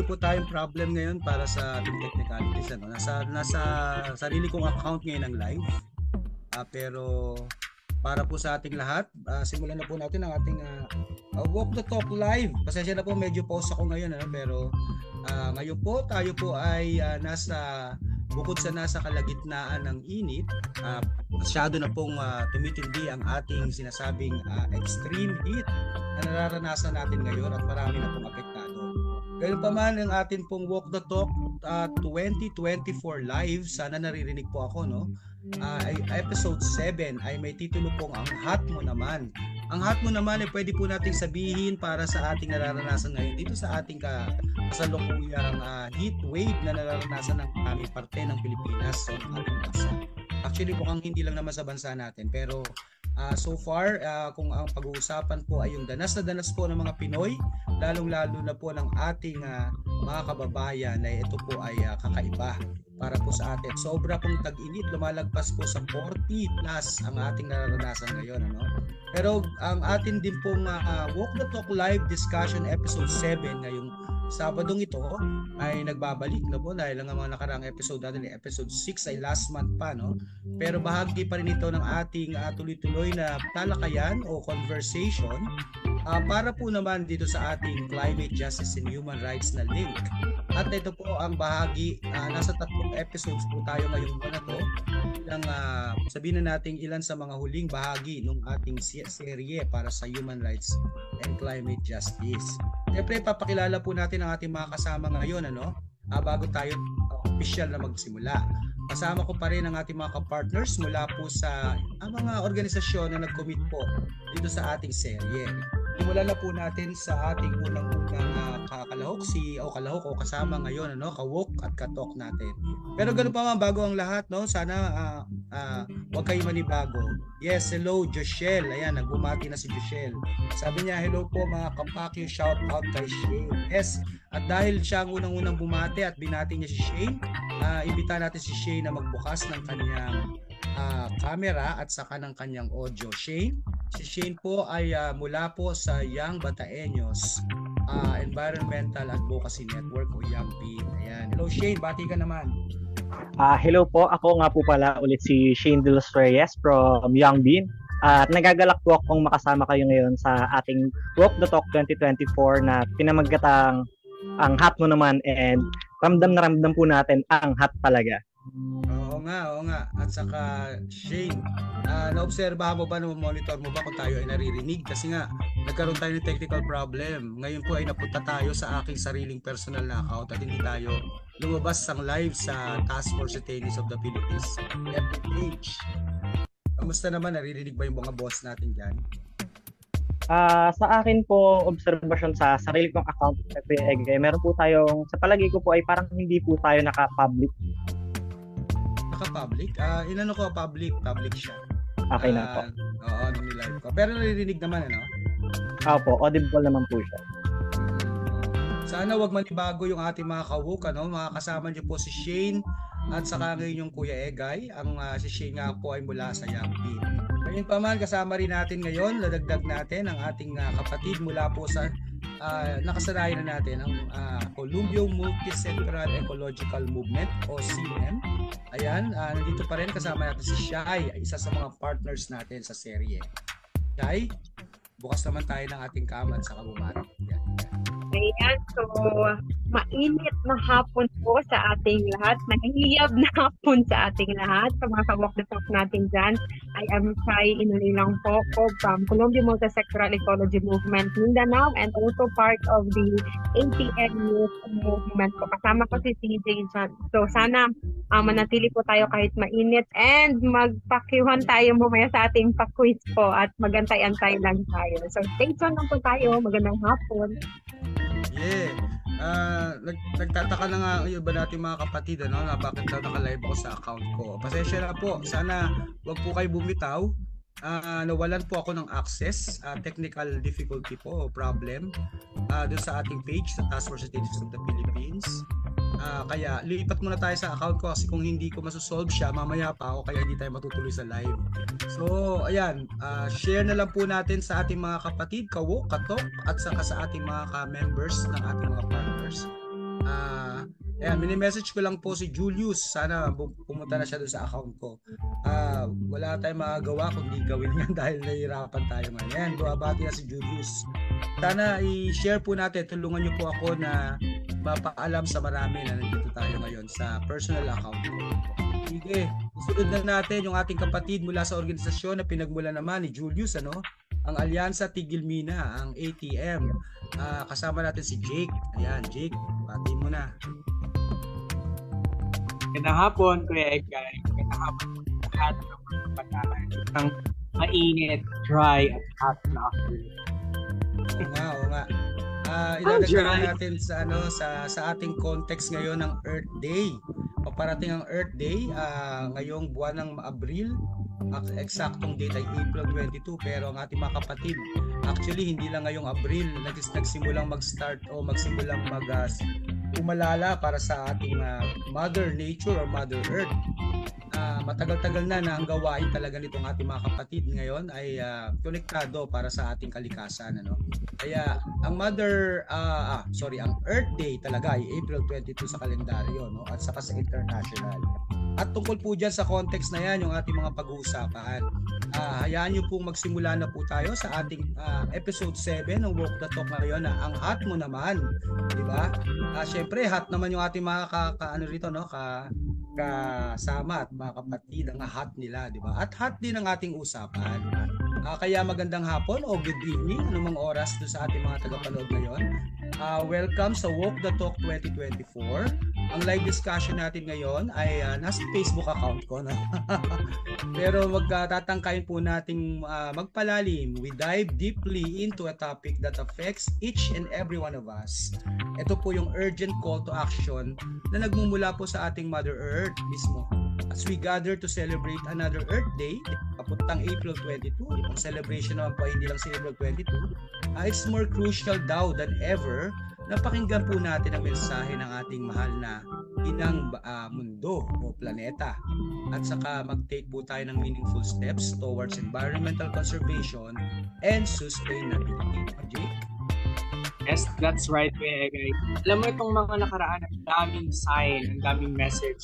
po tayong problem ngayon para sa ating technicalities. Ano? Nasa sarili kong account ngayon ng live. Pero para po sa ating lahat, simulan na po natin ang ating Walk the Talk live. Pasensya na po, medyo pause ako ngayon. Pero ngayon po, tayo po ay bukod sa nasa kalagitnaan ng init, masyado na pong tumitindi ang ating sinasabing extreme heat na nararanasan natin ngayon at marami na pong apektado. Gayun pa man ang atin pong Walk the Talk 2024 live, sana naririnig po ako, no? Episode 7 ay may titulo pong Ang Hot Mo Naman. Ang hot mo naman ay pwede po nating sabihin para sa ating nararanasan ngayon dito sa ating kasalukuyang heat wave na nararanasan ng aming parte ng Pilipinas sa ating bansa. Actually, mukhang hindi lang naman sa bansa natin, pero so far, kung ang pag-uusapan po ay yung danas na danas po ng mga Pinoy, lalong-lalo na po ng ating mga kababayan, na ito po ay kakaiba para po sa atin. Sobra pong tag-init, lumalagpas po sa 40 plus ang ating nararanasan ngayon. Ano? Pero ang atin din pong Walk the Talk Live Discussion Episode 7 ngayong Sabadong ito ay nagbabalik na po dahil ang mga nakaraang episode natin, episode 6 ay last month pa, no? Pero bahagi pa rin ito ng ating tuloy-tuloy na talakayan o conversation para po naman dito sa ating Climate Justice and Human Rights na link. At ito po ang bahagi, nasa 3 episodes po tayo ngayong buwan na to, sabihin na natin ilan sa mga huling bahagi ng ating serye para sa human rights and climate justice. Siyempre, papakilala po natin ang ating mga kasama ngayon, ano? Bago tayo official na magsimula. Kasama ko pa rin ang ating mga kapartners mula po sa mga organisasyon na nag-commit po dito sa ating serye. Simulan na po natin sa ating unang-unang kalahok o kasama ngayon, ano, kawok at katok natin. Pero ganoon pa man, bago ang lahat, no, sana huwag kayo manibago. Yes, hello Joshelle. Ayan, nagbumati na si Joshelle. Sabi niya, hello po mga kapakyo, shout out kay Shane. Yes, at dahil siya ang unang-unang bumati at binati niya si Shane, imbita natin si Shane na magbukas ng kanyang camera at saka ng kanyang audio. Si Shane po ay mula po sa Young Bataeños Environmental Advocacy Network o YAMP. Ayan. Hello Shane, bati ka naman. Hello po, ako nga po pala ulit si Shane De Los Reyes from Young Bean. At nagagalak po akong makasama kayo ngayon sa ating Walk the Talk 2024 na pinamagkatang Ang Hot Mo Naman, and ramdam na ramdam po natin ang hot talaga. Oo nga. At saka Shane, naobserbahan mo ba, monitor mo ba kung tayo ay naririnig? Kasi nga, nagkaroon tayo ng technical problem. Ngayon po ay napunta tayo sa aking sariling personal na account at hindi tayo lumabas sang live sa Task Force Attorneys of the Philippines FB page. Kamusta naman? Naririnig ba yung mga boss natin dyan? Sa akin po, observation sa sarili kong account, meron po tayong, sa palagi ko po ay parang hindi po tayo naka-public. Naka-public? Inano ko public siya. Okay na po. Oo, nilive ko. Pero naririnig naman, ano? Opo, audible naman po siya. Sana wag manibago yung ating mga kawuk, ano? Mga kasama niyo po si Shane at saka ngayon yung Kuya Egay. Si Shane nga po ay mula sa Yampi. Ngayon pa man, kasama rin natin ngayon, nadagdag natin ang ating kapatid mula po sa nakasanayan na natin ang Columbia Multi-Sectoral Ecological Movement o CM. Ayan, nandito pa rin kasama natin si Shai, isa sa mga partners natin sa serye. Shai, bukas naman tayo ng ating cam at saka bumati. Ayan, so mainit na hapon po sa ating lahat, nahihiyab na hapon sa ating lahat, sa mga ka-walk the talk natin dyan. I am Shai Inulilang po from Columbia Multi-Sectoral Ecology Movement Mindanao and also part of the ATM Youth Movement po. Kasama ko si CJ dyan. So sana manatili po tayo kahit mainit and magpakiwan tayo mamaya sa ating pa-quiz po at magantay-antay lang tayo. So stay tuned lang po tayo. Magandang hapon. Yeah. Nagtataka na nga yung iba natin mga kapatid, ano, na bakit daw naka-live ako sa account ko. Pasensya na po. Sana wag po kayo bumitaw. Nawalan po ako ng access, technical difficulty po o problem doon sa ating page sa Task Force Attorneys of the Philippines. Kaya lipat muna tayo sa account ko kasi kung hindi ko masosolve siya, mamaya pa ako, kaya hindi tayo matutuloy sa live. So, ayan, share na lang po natin sa ating mga kapatid, kawok, katok, at saka sa ating mga ka-members ng ating mga partners. Ayan, mini-message ko lang po si Julius. Sana pumunta na siya doon sa account ko. Wala tayong magagawa kundi gawin yan dahil nahihirapan tayo ngayon. Ayan, buhabati na si Julius. Sana i-share po natin, tulungan niyo po ako na mapaalam sa marami na nandito tayo ngayon sa personal account ko. Sige, sunod na natin yung ating kapatid mula sa organisasyon na pinagmula naman ni Julius, ano? Ang Alyansa Tigilmina, ang ATM. Kasama natin si Jake. Ayan, Jake, pati mo na. Magandang hapon, Kuya Egay. Magandang hapon sa lahat ng mga pagkakaan. Isang mainit, dry, at hot na afternoon. Oo nga. Idadagdagan natin sa ating context ngayon ng Earth Day. Paparating ang Earth Day ngayong buwan ng Abril. Eksaktong date ay April 22, pero ang ating mga kapatid, actually hindi lang ngayong Abril nagsimulang mag-start o magsimulang umalala para sa ating Mother Nature or Mother Earth. Matagal-tagal na ang gawain talaga nitong ating mga kapatid ngayon ay konektado para sa ating kalikasan, ano. Kaya ang ang Earth Day talaga ay April 22 sa kalendaryo, no, at saka sa international. At tungkol po dyan sa context na yan, yung ating mga pag-uusapan. Hayaan nyo pong magsimula na po tayo sa ating episode 7 ng Walk the Talk ngayon na ang hot mo naman. Diba? Siyempre, hot naman yung ating mga kasama at mga kapatid, ang hot nila. Diba? At hot din ang ating usapan. Kaya magandang hapon o good evening, anumang oras doon sa ating mga tagapanood ngayon. Welcome sa Walk the Talk 2024. Ang live discussion natin ngayon ay nasa Facebook account ko, no? Pero magtatangkayin po nating magpalalim. We dive deeply into a topic that affects each and every one of us. Ito po yung urgent call to action na nagmumula po sa ating Mother Earth mismo. As we gather to celebrate another Earth Day, papuntang April 22, yung celebration naman po hindi lang sa April 22, it's more crucial daw than ever na pakinggan po natin ang mensahe ng ating mahal na inang mundo o planeta. At saka mag-take po tayo ng meaningful steps towards environmental conservation and sustainability. Jake? Yes, that's right, Kuya Egay. Alam mo itong mga nakaraan, ang daming sign, ang daming message.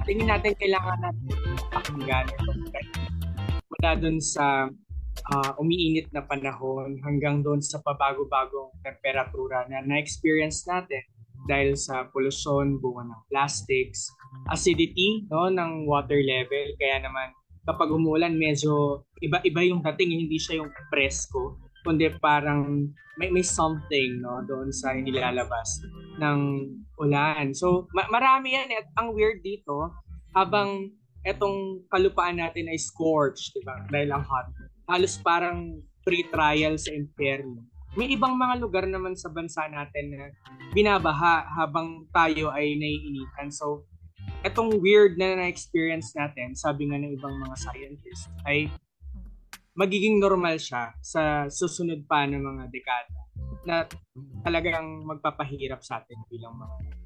Tingin natin kailangan natin pakinggan ito. Mula dun sa umiinit na panahon hanggang doon sa pabago-bagong temperatura na na-experience natin dahil sa pollution, bunga ng plastics, acidity, no, ng water level. Kaya naman kapag umulan medyo iba yung dating, hindi siya yung presko, kundi parang may something, no, doon sa nilalabas ng ulan. So marami yan at ang weird dito, habang etong kalupaan natin ay scorched, diba? Dahil ang hot. Halos parang pre-trial sa impyerno. May ibang mga lugar naman sa bansa natin na binabaha habang tayo ay naiinitan. So, etong weird na na-experience natin, sabi nga ng ibang mga scientists, ay magiging normal siya sa susunod pa ng mga dekada na talagang magpapahirap sa atin bilang mga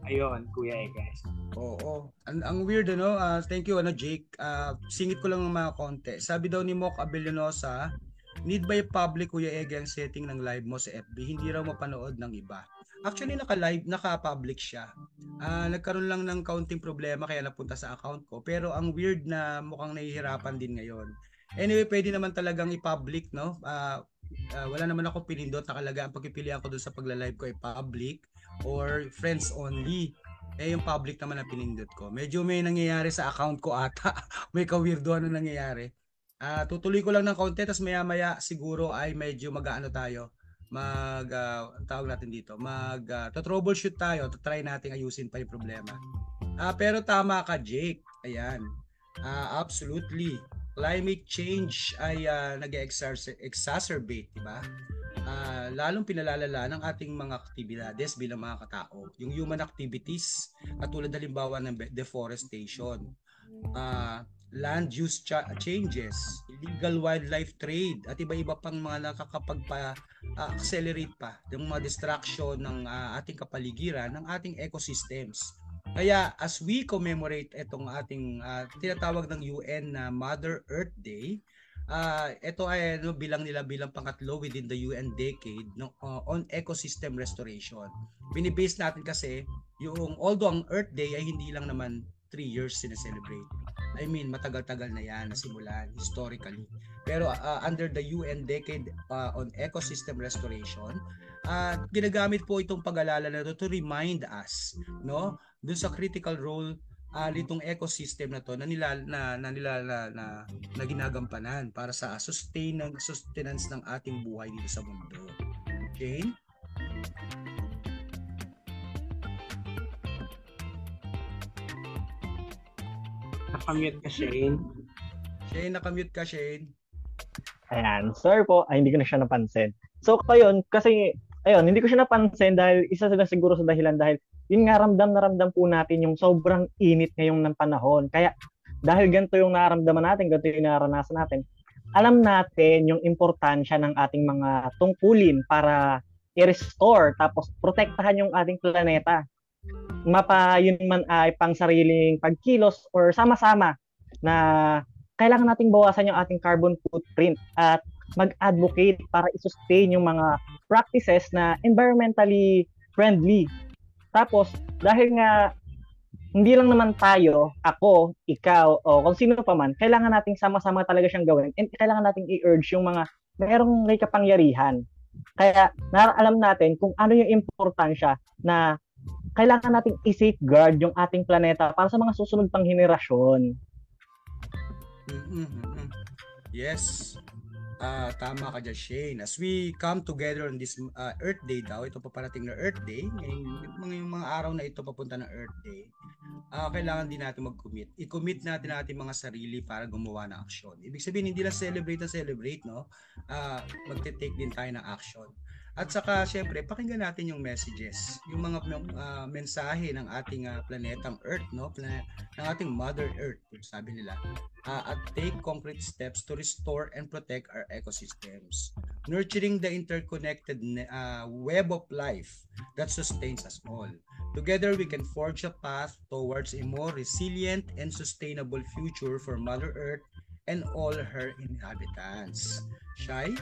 ayun, Kuya guys. Oo. Ang weird, ano? Thank you, Jake. Singit ko lang ng mga konti. Sabi daw ni Mock Abellanosa, need by public, Kuya Ege, ang setting ng live mo sa FB. Hindi raw mapanood ng iba. Actually, naka-public siya. Nagkaroon lang ng counting problema kaya napunta sa account ko. Pero ang weird na mukhang nahihirapan din ngayon. Anyway, pwede naman talagang i-public, no? Wala naman ako pinindot. Nakalaga ang pagpipilian ko doon sa pagla-live ko ay public or friends only. Yung public naman na pinindot ko. Medyo may nangyayari sa account ko ata. May ka-weirdo ano nangyayari. Tutuloy ko lang ng konti, tapos maya-maya siguro ay medyo mag-ano tayo. Tawag natin dito. Troubleshoot tayo. Try natin ayusin pa yung problema. Pero tama ka, Jake. Ayan. Absolutely. Climate change ay nag-exacerbate, diba? Lalong pinalalala ng ating mga aktibidades bilang mga katao. Yung human activities, katulad halimbawa ng deforestation, land use changes, illegal wildlife trade, at iba-iba pang mga nakakapag-accelerate pa yung mga distraction ng ating kapaligiran, ng ating ecosystems. Kaya as we commemorate itong ating tinatawag ng UN na Mother Earth Day, ito ay bilang nila bilang pangatlo within the UN decade on ecosystem restoration. Binibase natin kasi yung although ang Earth Day ay hindi lang naman 3 years sineselebrate. I mean, matagal-tagal na yan nasimulan historically. Pero under the UN decade on ecosystem restoration, ginagamit po itong pag-alala na to remind us, no, dun sa critical role nitong ecosystem na to na ginagampanan para sa sustenance ng ating buhay dito sa mundo. Shane? Nakamute ka, Shane. Shane, nakamute ka, Shane. Ayan, sir po, ay hindi ko na siya napansin. So, kasi hindi ko siya napansin dahil isa sila siguro sa dahilan dahil yun nga ramdam na ramdam po natin yung sobrang init ngayong ng panahon. Kaya dahil ganito yung nararamdaman natin, ganito yung naranasan natin, alam natin yung importansya ng ating mga tungkulin para i-restore tapos protektahan yung ating planeta. Yun man ay pang sariling pagkilos or sama-sama na kailangan nating bawasan yung ating carbon footprint at mag-advocate para i-sustain yung mga practices na environmentally friendly. Tapos, dahil nga hindi lang naman tayo, ako, ikaw, o kung sino pa man, kailangan nating sama-sama talaga siyang gawin and kailangan nating i-urge yung mga merong may kapangyarihan. Kaya alam natin kung ano yung importansya na kailangan nating i-safeguard yung ating planeta para sa mga susunod pang henerasyon. Yes. Tama ka dyan, Shane. As we come together on this Earth Day daw, ito paparating na Earth Day, yung mga araw na ito papunta ng Earth Day, kailangan din natin mag-commit. I-commit natin ating mga sarili para gumawa ng aksyon. Ibig sabihin, hindi lang celebrate, no? Magte-take din tayo ng action. At saka, syempre, pakinggan natin yung messages, yung mga mensahe ng ating planetang Earth, no? Ng ating Mother Earth, sabi nila. At take concrete steps to restore and protect our ecosystems, nurturing the interconnected web of life that sustains us all. Together, we can forge a path towards a more resilient and sustainable future for Mother Earth and all her inhabitants. Shai?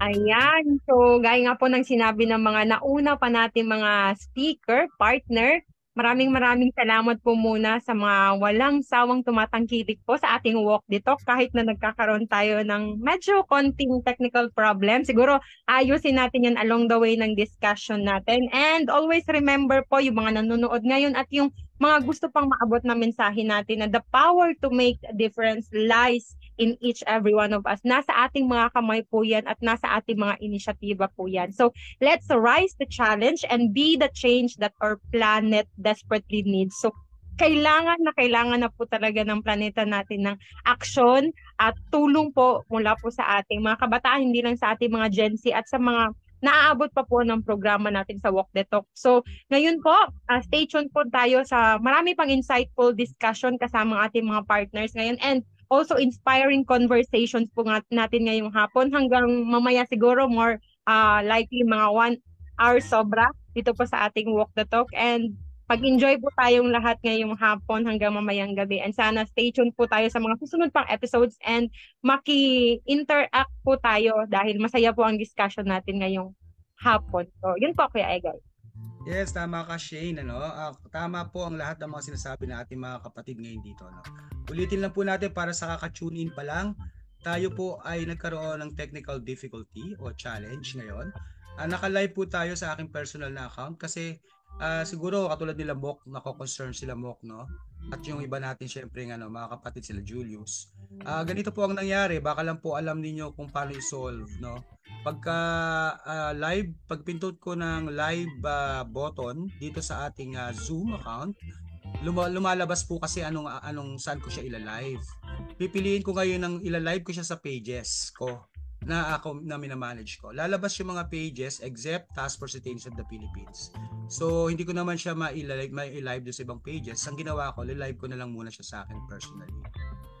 Ayan. So, gaya nga po ng sinabi ng mga nauna pa natin mga speaker, partner, maraming salamat po muna sa mga walang sawang tumatangkilik po sa ating walk dito kahit na nagkakaroon tayo ng medyo konting technical problem. Siguro ayusin natin yan along the way ng discussion natin. And always remember po yung mga nanonood ngayon at yung mga gusto pang maabot na mensahe natin na the power to make a difference lies in each every one of us. Nasa ating mga kamay po yan at nasa ating mga inisyatiba po yan. So, let's rise the challenge and be the change that our planet desperately needs. So, kailangan na po talaga ng planeta natin ng aksyon at tulong po mula po sa ating mga kabataan, hindi lang sa ating mga Gen Z at sa mga naaabot pa po ng programa natin sa Walk the Talk. So, ngayon po, stay tuned po tayo sa marami pang insightful discussion kasama ang ating mga partners ngayon and also inspiring conversations po natin ngayong hapon hanggang mamaya siguro more likely mga 1 hour sobra dito po sa ating Walk the Talk and pag-enjoy po tayong lahat ngayong hapon hanggang mamayang gabi and sana stay tuned po tayo sa mga susunod pang episodes and maki-interact po tayo dahil masaya po ang discussion natin ngayong hapon. So, yun po Kuya Egay. Yes, tama ka Shane. Tama po ang lahat ng mga sinasabi ng ating mga kapatid ngayon dito. Ulitin lang po natin para sa kaka-tune in pa lang, tayo po ay nagkaroon ng technical difficulty o challenge ngayon. Naka-live po tayo sa aking personal na account kasi siguro katulad nila Mok, nako-concern sila Mok, no? At yung iba natin syempre mga kapatid sila Julius. Ganito po ang nangyari, baka lang po alam niyo kung paano i-solve, no? Pagka live, pagpindot ko ng live button dito sa ating Zoom account, lumalabas po kasi anong saan ko siya ila-live. Pipiliin ko ngayon ng ila-live ko siya sa pages ko na ako na minamanage ko. Lalabas yung mga pages except Task Force Detainers of the Philippines. So hindi ko naman siya ma-live doon sa ibang pages. Ang ginawa ko, live ko na lang muna siya sa akin personally.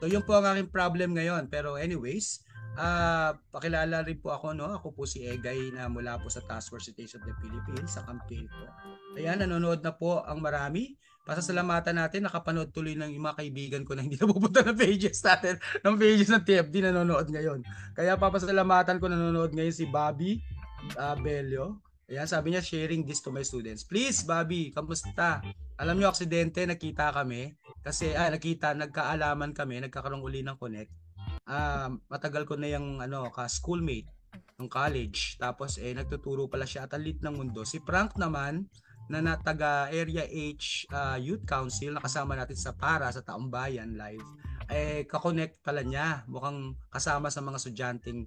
So yun po ang aking problem ngayon. Pero anyways, Pakilala rin po ako, no? Ako po si Egay na mula po sa Task Force Cities of the Philippines sa campaign po. Ayan, nanonood na po ang marami. Pasasalamatan natin, nakapanood tuloy ng mga kaibigan ko na hindi napupunta ng pages natin, ng pages ng TFD nanonood ngayon. Kaya papasalamatan ko nanonood ngayon si Bobby Bello. Ayan, sabi niya, sharing this to my students. Please, Bobby, kamusta? Alam niyo, aksidente, nakita kami. Kasi, nagkaalaman kami, nagkakaroon uli ng connect. Matagal ko na yung ka-schoolmate ng college. Tapos nagtuturo pala siya at alit ng mundo. Si Frank naman na taga Area H Youth Council na kasama natin sa Taong Bayan live. Kakonect pala niya. Mukhang kasama sa mga estudyanteng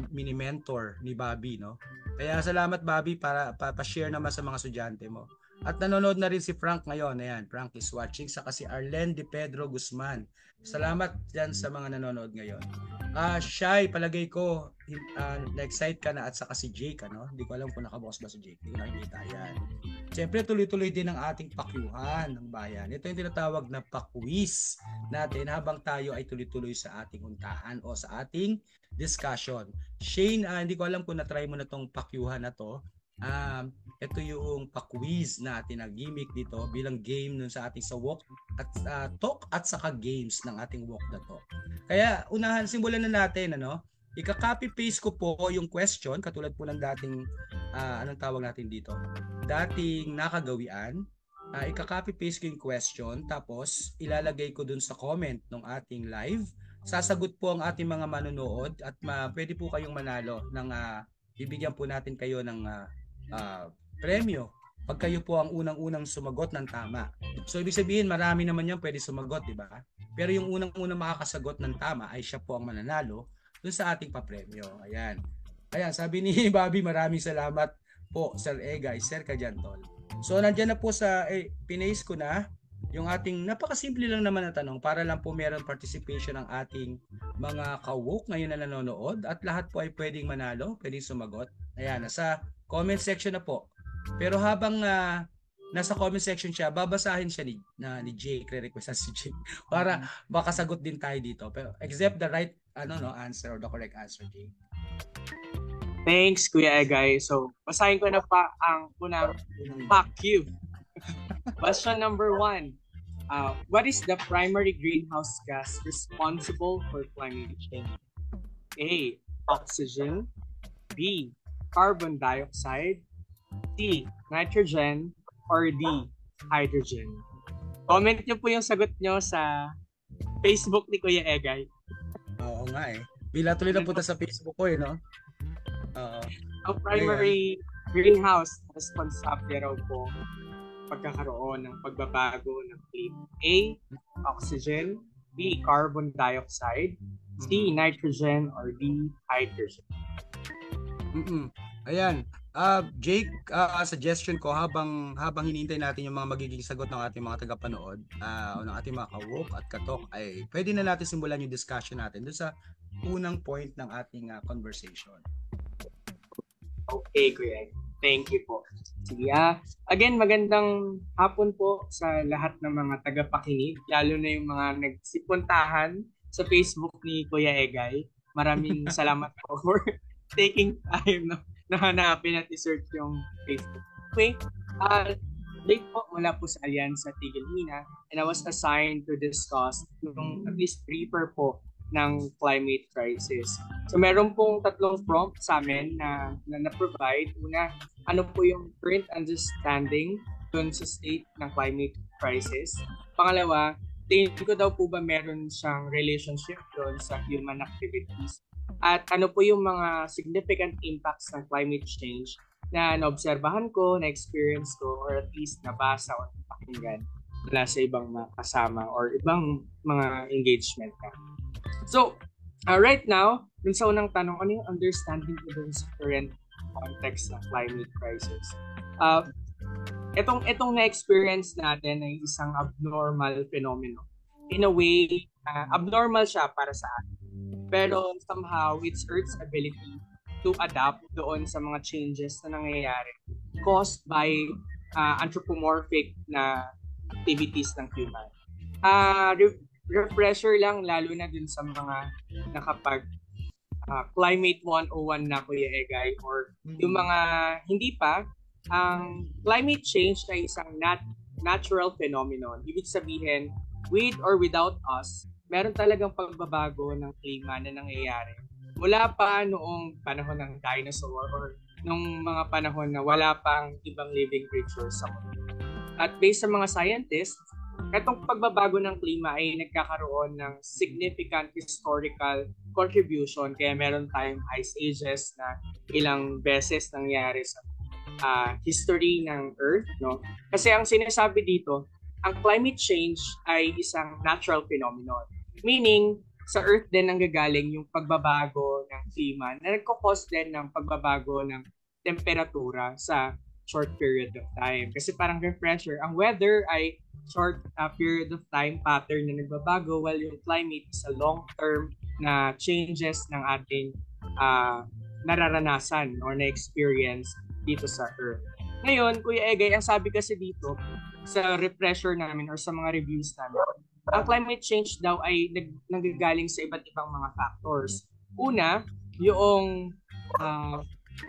mini-mentor ni Bobby, no? Kaya salamat Bobby para pa-share naman sa mga estudyante mo. At nanonood na rin si Frank ngayon. Ayan, Frank is watching. Saka si Arlen De Pedro Guzman. Salamat dyan sa mga nanonood ngayon. Shai, palagay ko, na-excite ka na at saka si Jake, ano? Hindi ko alam kung nakabukas ba si Jake. Hindi ko nakikita yan. Siyempre, tuloy-tuloy din ang ating pakyuhan ng bayan. Ito yung tinatawag na pakwiz natin habang tayo ay tuloy-tuloy sa ating untahan o sa ating discussion. Shane, hindi ko alam kung na-try mo na tong pakyuhan na to. Ito yung pa-quiz natin na gimmick dito bilang game nun sa ating sa walk at talk at saka games ng ating walk na to. Kaya simulan na natin, ano? Ika-copy paste ko po yung question katulad po ng dating anong tawag natin dito? Dating nakagawian. Ika-copy paste ko yung question tapos ilalagay ko dun sa comment ng ating live. Sasagot po ang ating mga manonood at pwede po kayong manalo ng bibigyan po natin kayo ng premyo pag kayo po ang unang-unang sumagot ng tama. So ibig sabihin marami naman yan pwede sumagot, di ba? Pero yung unang-unang makakasagot ng tama ay siya po ang mananalo dun sa ating papremyo. Ayan. Ayan, sabi ni Bobby, maraming salamat po Sir Egay, Sir Kajantol. So nandiyan na po sa pinace ko na yung ating napakasimple lang naman na tanong para lang po meron participation ng ating mga kawok ngayon na nanonood at lahat po ay pwedeng manalo, pwedeng sumagot. Ayan, nasa comment section na po. Pero habang nasa comment section siya, babasahin siya ni Jake, re-request si Jake para makasagot din tayo dito. Pero except the right answer or the correct answer, Jake. Thanks, Kuya Egay. So, basahin ko na pa ang unang PAQ. Question number 1. What is the primary greenhouse gas responsible for climate change? A. Oxygen. B. Carbon dioxide. C. Nitrogen. Or D. Hydrogen. Comment nyo po yung sagot nyo sa Facebook ni Kuya Egay. Oo nga eh. Bila tuloy na punta sa Facebook ko no? Ang primary greenhouse responsable raw po pagkakaroon ng pagbabago ng klima. A. Oxygen. B. Carbon dioxide. C. Nitrogen. Or D. Hydrogen. Ayan. Jake, suggestion ko habang hinihintay natin yung mga magiging sagot ng ating mga tagapanood o ng ating mga kawok at katok ay pwede na natin simulan yung discussion natin doon sa unang point ng ating conversation. Okay, Kuya. Thank you po. Sige, again, magandang hapon po sa lahat ng mga tagapakinig, lalo na yung mga nagsipuntahan sa Facebook ni Kuya Egay. Maraming salamat po for taking time na hanapin at i-search yung Facebook. Okay, late po mula po sa Alyansa Tigil Hina and I was assigned to discuss yung at least briefer po ng climate crisis. So meron pong 3 prompt sa amin na na-provide. Una, ano po yung current understanding dun sa state ng climate crisis? Pangalawa, tingin ko daw po ba meron siyang relationship dun sa human activities? At ano po yung mga significant impacts ng climate change na naobserbahan ko, na-experience ko, or at least nabasa o napakinggan mula sa ibang mga kasama or ibang mga engagement na. So, right now, dun sa unang tanong, ano yung understanding ko dun sa current context ng climate crisis? Itong na-experience natin ay isang abnormal phenomenon. In a way, abnormal siya para sa atin. Pero somehow, it's Earth's ability to adapt doon sa mga changes na nangyayari caused by anthropomorphic na activities ng human. Refresher lang, lalo na dun sa mga Climate 101 na, Kuya Egay, or yung mga hindi pa, ang climate change ay isang natural phenomenon. Ibig sabihin, with or without us, meron talagang pagbabago ng klima na nangyayari. Mula pa noong panahon ng dinosaur or nung mga panahon na wala pang ibang living creatures sa mundo. At based sa mga scientists, itong pagbabago ng klima ay nagkakaroon ng significant historical contribution. Kaya meron tayong ice ages na ilang beses nangyari sa history ng Earth, no? Kasi ang sinasabi dito, ang climate change ay isang natural phenomenon. Meaning, sa Earth din nanggagaling yung pagbabago ng klima na nagkakos din ng pagbabago ng temperatura sa short period of time. Kasi parang refresher, ang weather ay short period of time pattern na nagbabago, while yung climate is a long-term na changes ng ating nararanasan or na-experience dito sa Earth. Ngayon, Kuya Egay, ang sabi kasi dito sa refresher namin or sa mga reviews namin, ang climate change daw ay nanggagaling sa iba't ibang mga factors. Una, yung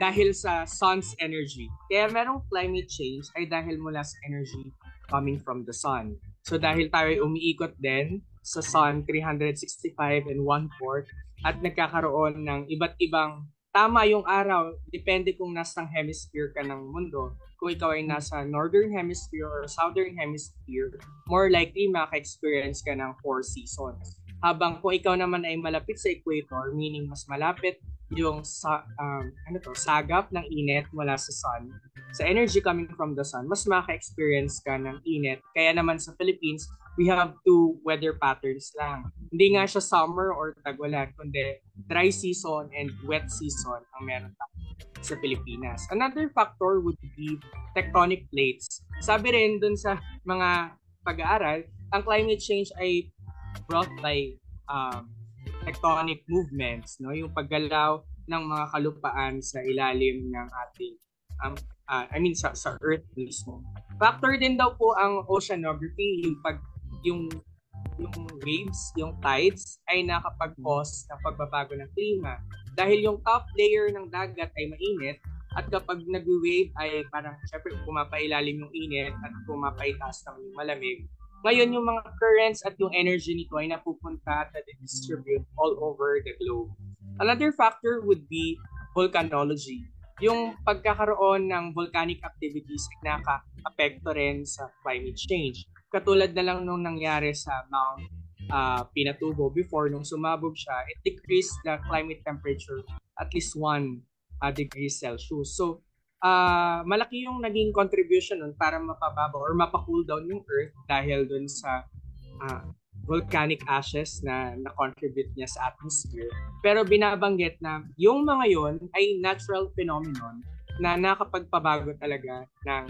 dahil sa sun's energy. Kaya merong climate change ay dahil mula sa energy coming from the sun. So dahil tayo ay umiikot din sa sun 365 and 1/4 at nagkakaroon ng iba't ibang tama yung araw, depende kung nasang hemisphere ka ng mundo. Kung ikaw ay nasa northern hemisphere or southern hemisphere, more likely maka-experience ka ng 4 seasons. Habang kung ikaw naman ay malapit sa equator, meaning mas malapit yung sagap ng init mula sa sun, sa energy coming from the sun, mas maka-experience ka ng init. Kaya naman sa Philippines, we have 2 weather patterns lang. Hindi nga siya summer or tag-ulan, kundi dry season and wet season ang meron tayo sa Pilipinas. Another factor would be tectonic plates. Sabi rin dun sa mga pag-aaral, ang climate change ay brought by tectonic movements, no? Yung paggalaw ng mga kalupaan sa ilalim ng ating sa Earth mismo. Factor din daw po ang oceanography, yung waves, yung tides ay nakapag-cause ng pagbabago ng klima. Dahil yung top layer ng dagat ay mainit at kapag nag-wave ay parang syempre pumapailalim yung init at pumapaitaas naman yung malamig. Ngayon, yung mga currents at yung energy nito ay napupunta at distribute all over the globe. Another factor would be volcanology. Yung pagkakaroon ng volcanic activities ay naka-apekto rin sa climate change. Katulad na lang nung nangyari sa Mount Pinatubo before, nung sumabog siya, it decreased the climate temperature at least 1 degree Celsius. So, malaki yung naging contribution nun para mapababa or mapa-cool down yung Earth dahil dun sa volcanic ashes na na-contribute niya sa atmosphere. Pero binabanggit na yung mga yon ay natural phenomenon na nakapagpabago talaga ng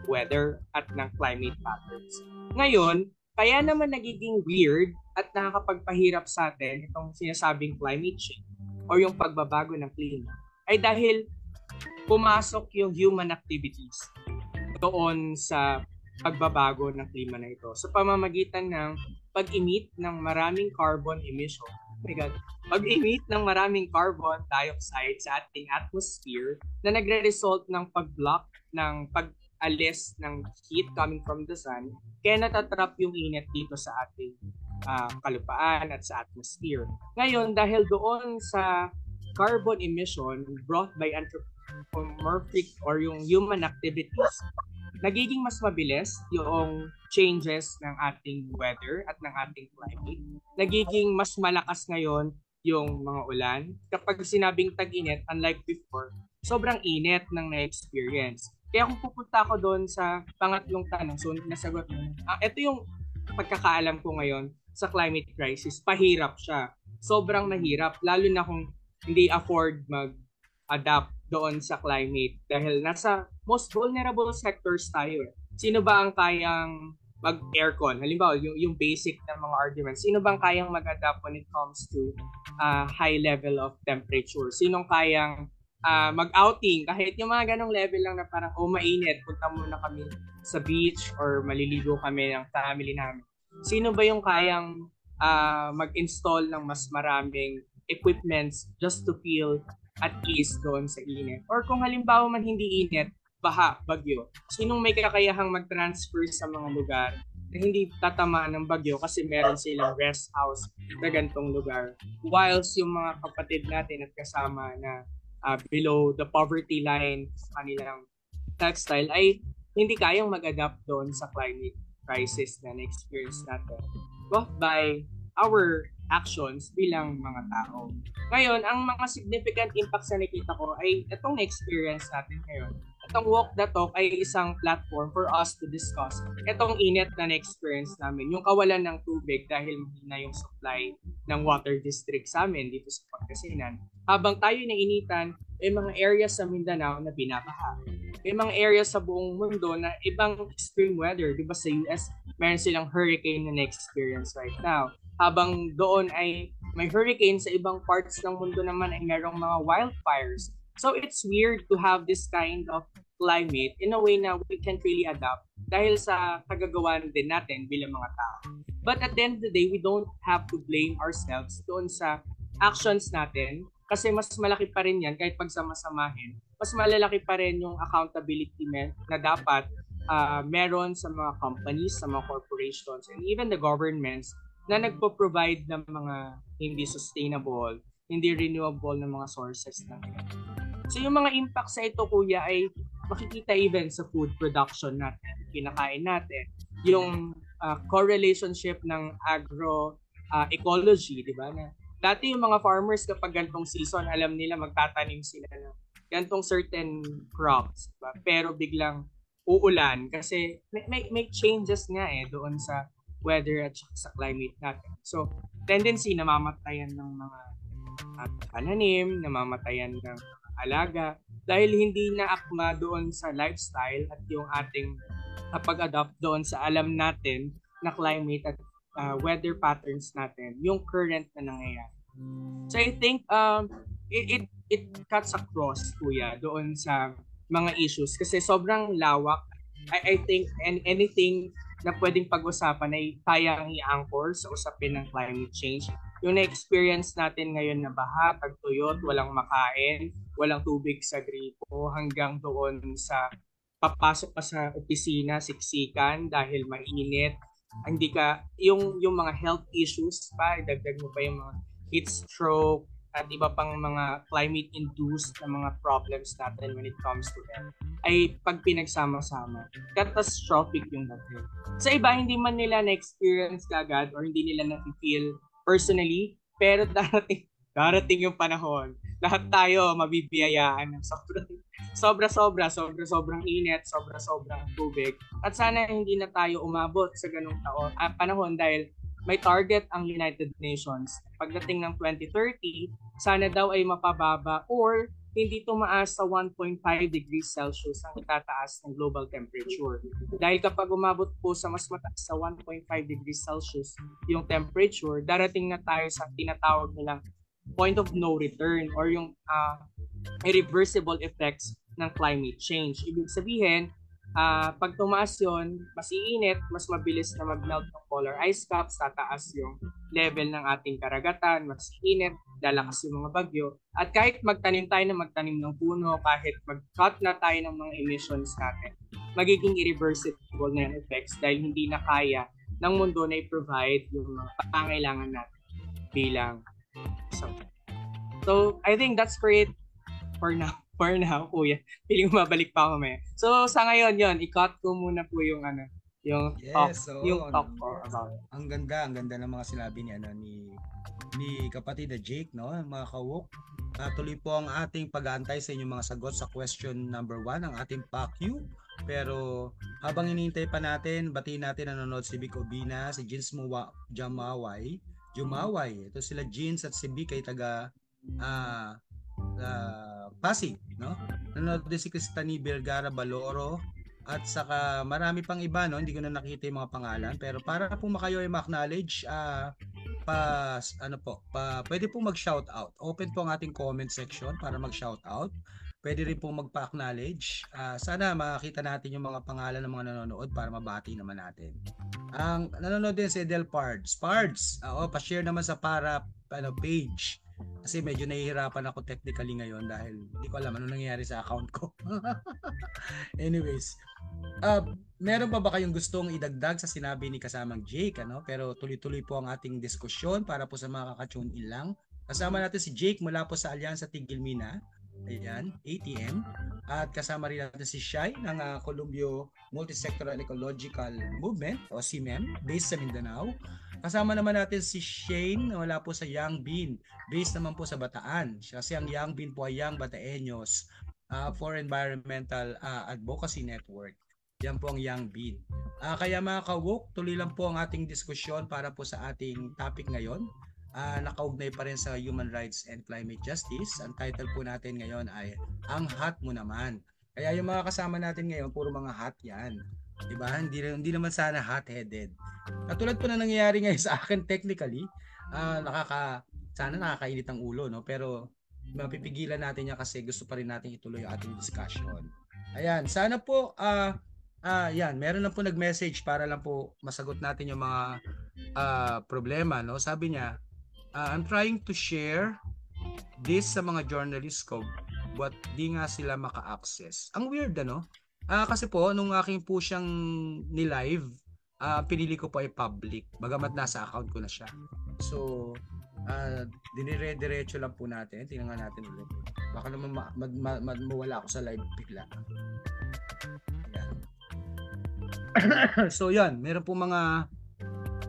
weather at ng climate patterns. Ngayon, kaya naman nagiging weird at nakakapagpahirap sa atin itong sinasabing climate change o yung pagbabago ng klima ay dahil pumasok yung human activities doon sa pagbabago ng klima na ito sa pamamagitan ng pag-emit ng maraming carbon emission. Oh my God. Pag-emit ng maraming carbon dioxide sa ating atmosphere na nagre-result ng pag-block ng pag-alis ng heat coming from the sun, kaya natatrap yung init dito sa ating kalupaan at sa atmosphere. Ngayon, dahil doon sa carbon emission brought by anthropomorphic or yung human activities, nagiging mas mabilis yung changes ng ating weather at ng ating climate. Nagiging mas malakas ngayon yung mga ulan. Kapag sinabing tag-init, unlike before, sobrang init ng na-experience. Kaya kung pupunta ako doon sa pangatlong tanong, so nasagot mo, ito yung pagkakaalam ko ngayon sa climate crisis, pahirap siya. Sobrang mahirap, lalo na kung hindi afford mag-adapt doon sa climate dahil nasa most vulnerable sectors tayo. Sino ba ang kayang mag-aircon? Halimbawa, yung basic na mga arguments. Sino bang kayang mag-adapt when it comes to high level of temperature? Sinong kayang mag-outing? Kahit yung mga ganong level lang na parang, mainit, punta muna kami sa beach or maliligo kami ng family namin. Sino ba yung kayang mag-install ng mas maraming equipments just to feel at ease doon sa init. Or kung halimbawa man hindi init, baha, bagyo. Sinong may kakayahang mag-transfer sa mga lugar na hindi tatamaan ng bagyo kasi meron silang rest house na gantong lugar. Whilst yung mga kapatid natin at kasama na below the poverty line sa kanilang lifestyle ay hindi kayang mag-adapt doon sa climate crisis na na-experience natin caused by our actions bilang mga tao. Ngayon, ang mga significant impacts na nakita ko ay itong na-experience natin ngayon. Itong Walk the Talk ay isang platform for us to discuss itong init na na-experience namin. Yung kawalan ng tubig dahil mahina yung supply ng water district sa amin dito sa Pangasinan. Habang tayo nainitan, may mga areas sa Mindanao na binabaha. May mga areas sa buong mundo na ibang extreme weather. Diba sa US, meron silang hurricane na na-experience right now. Habang doon ay may hurricane sa ibang parts ng mundo naman ay merong mga wildfires. So it's weird to have this kind of climate in a way na we can't really adapt dahil sa kagagawan din natin bilang mga tao. But at the end of the day, we don't have to blame ourselves doon sa actions natin kasi mas malaki pa rin yan kahit pagsama-samahin. Mas malalaki pa rin yung accountability na dapat meron sa mga companies, sa mga corporations, and even the governments na nagpo-provide ng mga hindi sustainable, hindi renewable na mga sources ng energy. So yung mga impact sa ito, kuya, ay makikita even sa food production natin, kinakain natin, yung correlationship ng agro-ecology, di ba? Na dati yung mga farmers kapag gantong season, alam nila magtatanim sila ng gantong certain crops, diba? Pero biglang uulan kasi may changes nga doon sa weather at sa climate natin. So, tendency namamatayan ng mga pananim, namamatayan ng alaga dahil hindi na akma doon sa lifestyle at yung ating pag-adapt doon sa alam natin na climate at weather patterns natin, yung current na nangyayari. So I think it cuts across, kuya, doon sa mga issues kasi sobrang lawak. I think anything na pwedeng pag-usapan ay kayang i-anchor sa usapin ng climate change. Yung na-experience natin ngayon na baha, tagtuyot, walang makain, walang tubig sa gripo, hanggang doon sa papasok pa sa opisina, siksikan dahil mainit. Hindi ka, yung mga health issues pa, dagdag mo pa yung mga heat stroke at iba pang mga climate-induced na mga problems natin when it comes to them, ay pag pinagsama-sama, catastrophic yung dating. Sa iba, hindi man nila na-experience kagad or hindi nila na-feel personally, pero darating yung panahon. Lahat tayo mabibiyayaan ng sobrang init, sobrang tubig. At sana hindi na tayo umabot sa ganung panahon dahil may target ang United Nations. Pagdating ng 2030, sana daw ay mapababa or hindi tumaas sa 1.5 degrees Celsius ang itataas ng global temperature. Dahil kapag umabot po sa mas mataas sa 1.5 degrees Celsius yung temperature, darating na tayo sa tinatawag nilang point of no return or yung irreversible effects ng climate change. Ibig sabihin, pag tumaas yun, mas iinit, mas mabilis na mag-melt ng polar ice caps, tataas yung level ng ating karagatan, mas iinit, lalakas yung mga bagyo. At kahit magtanim tayo ng puno, kahit mag-cut na tayo ng mga emissions natin, magiging irreversible na yung effects dahil hindi na kaya ng mundo na i-provide yung mga pangailangan natin bilang So, I think that's for it for now, kuya. Piling mabalik pa ako may. So, sa ngayon yon, i-cut ko muna po yung talk for about it. Ang ganda ng mga sinabi ni kapatid na Jake, no? Mga kawok. Tuloy po ang ating pag-aantay sa inyong mga sagot sa question number 1, ang ating PAQ. Pero habang hinihintay pa natin, batiin natin ang nanonood si Vic Obina, si Jeans Jumaway. Ito sila Jeans at si Vic ay taga Pasig, no? Nanonood din si Cristani Vergara Baloro at saka marami pang iba, no? Hindi ko na nakita yung mga pangalan, pero para po makayo ay ma-acknowledge, pwede po mag-shout out. Open po ang ating comment section para mag-shout out. Pwede rin po magpa-acknowledge. Sana makita natin yung mga pangalan ng mga nanonood para mabati naman natin. Ang nanonood din si Del Pards. Pa-share naman sa page Kasi medyo nahihirapan ako technically ngayon dahil hindi ko alam ano nangyayari sa account ko. Anyways, meron pa ba kayong gustong idagdag sa sinabi ni kasamang Jake, ano? Pero tuloy-tuloy po ang ating diskusyon para po sa mga kaka-tune in lang. Kasama natin si Jake mula po sa Alyansa Tigilmina. Ayan, ATM. At kasama rin natin si Shai ng Columbio Multisectoral Ecological Movement o CMEM based sa Mindanao. Kasama naman natin si Shane na wala po sa Young Bean based naman po sa Bataan. Kasi ang Young Bean po ay Young Bataeños for Environmental Advocacy Network. Yan po ang Young Bean. Kaya mga ka-woke, tuloy lang po ang ating diskusyon para po sa ating topic ngayon. Nakaugnay pa rin sa human rights and climate justice. Ang title po natin ngayon ay Ang Hot Mo Naman. Kaya yung mga kasama natin ngayon, puro mga hot yan. Diba? Hindi naman sana hot-headed. Katulad po na nangyayari ngayon sa akin technically, sana nakakainit ang ulo, no? Pero mapipigilan natin yan kasi gusto pa rin natin ituloy ang ating discussion. Ayan, sana po, yan, meron lang po nag-message para lang po masagot natin yung mga problema, no? Sabi niya, I'm trying to share this sa mga journalists ko but di nga sila maka-access. Ang weird, ano? Kasi po, nung aking po siyang ni-live, pinili ko po ay public. Bagamat nasa account ko na siya. So, dinire-diretso lang po natin. Tingnan nga natin ulit. Baka naman mawala ako sa live bigla. Yan. So, yan. Meron po mga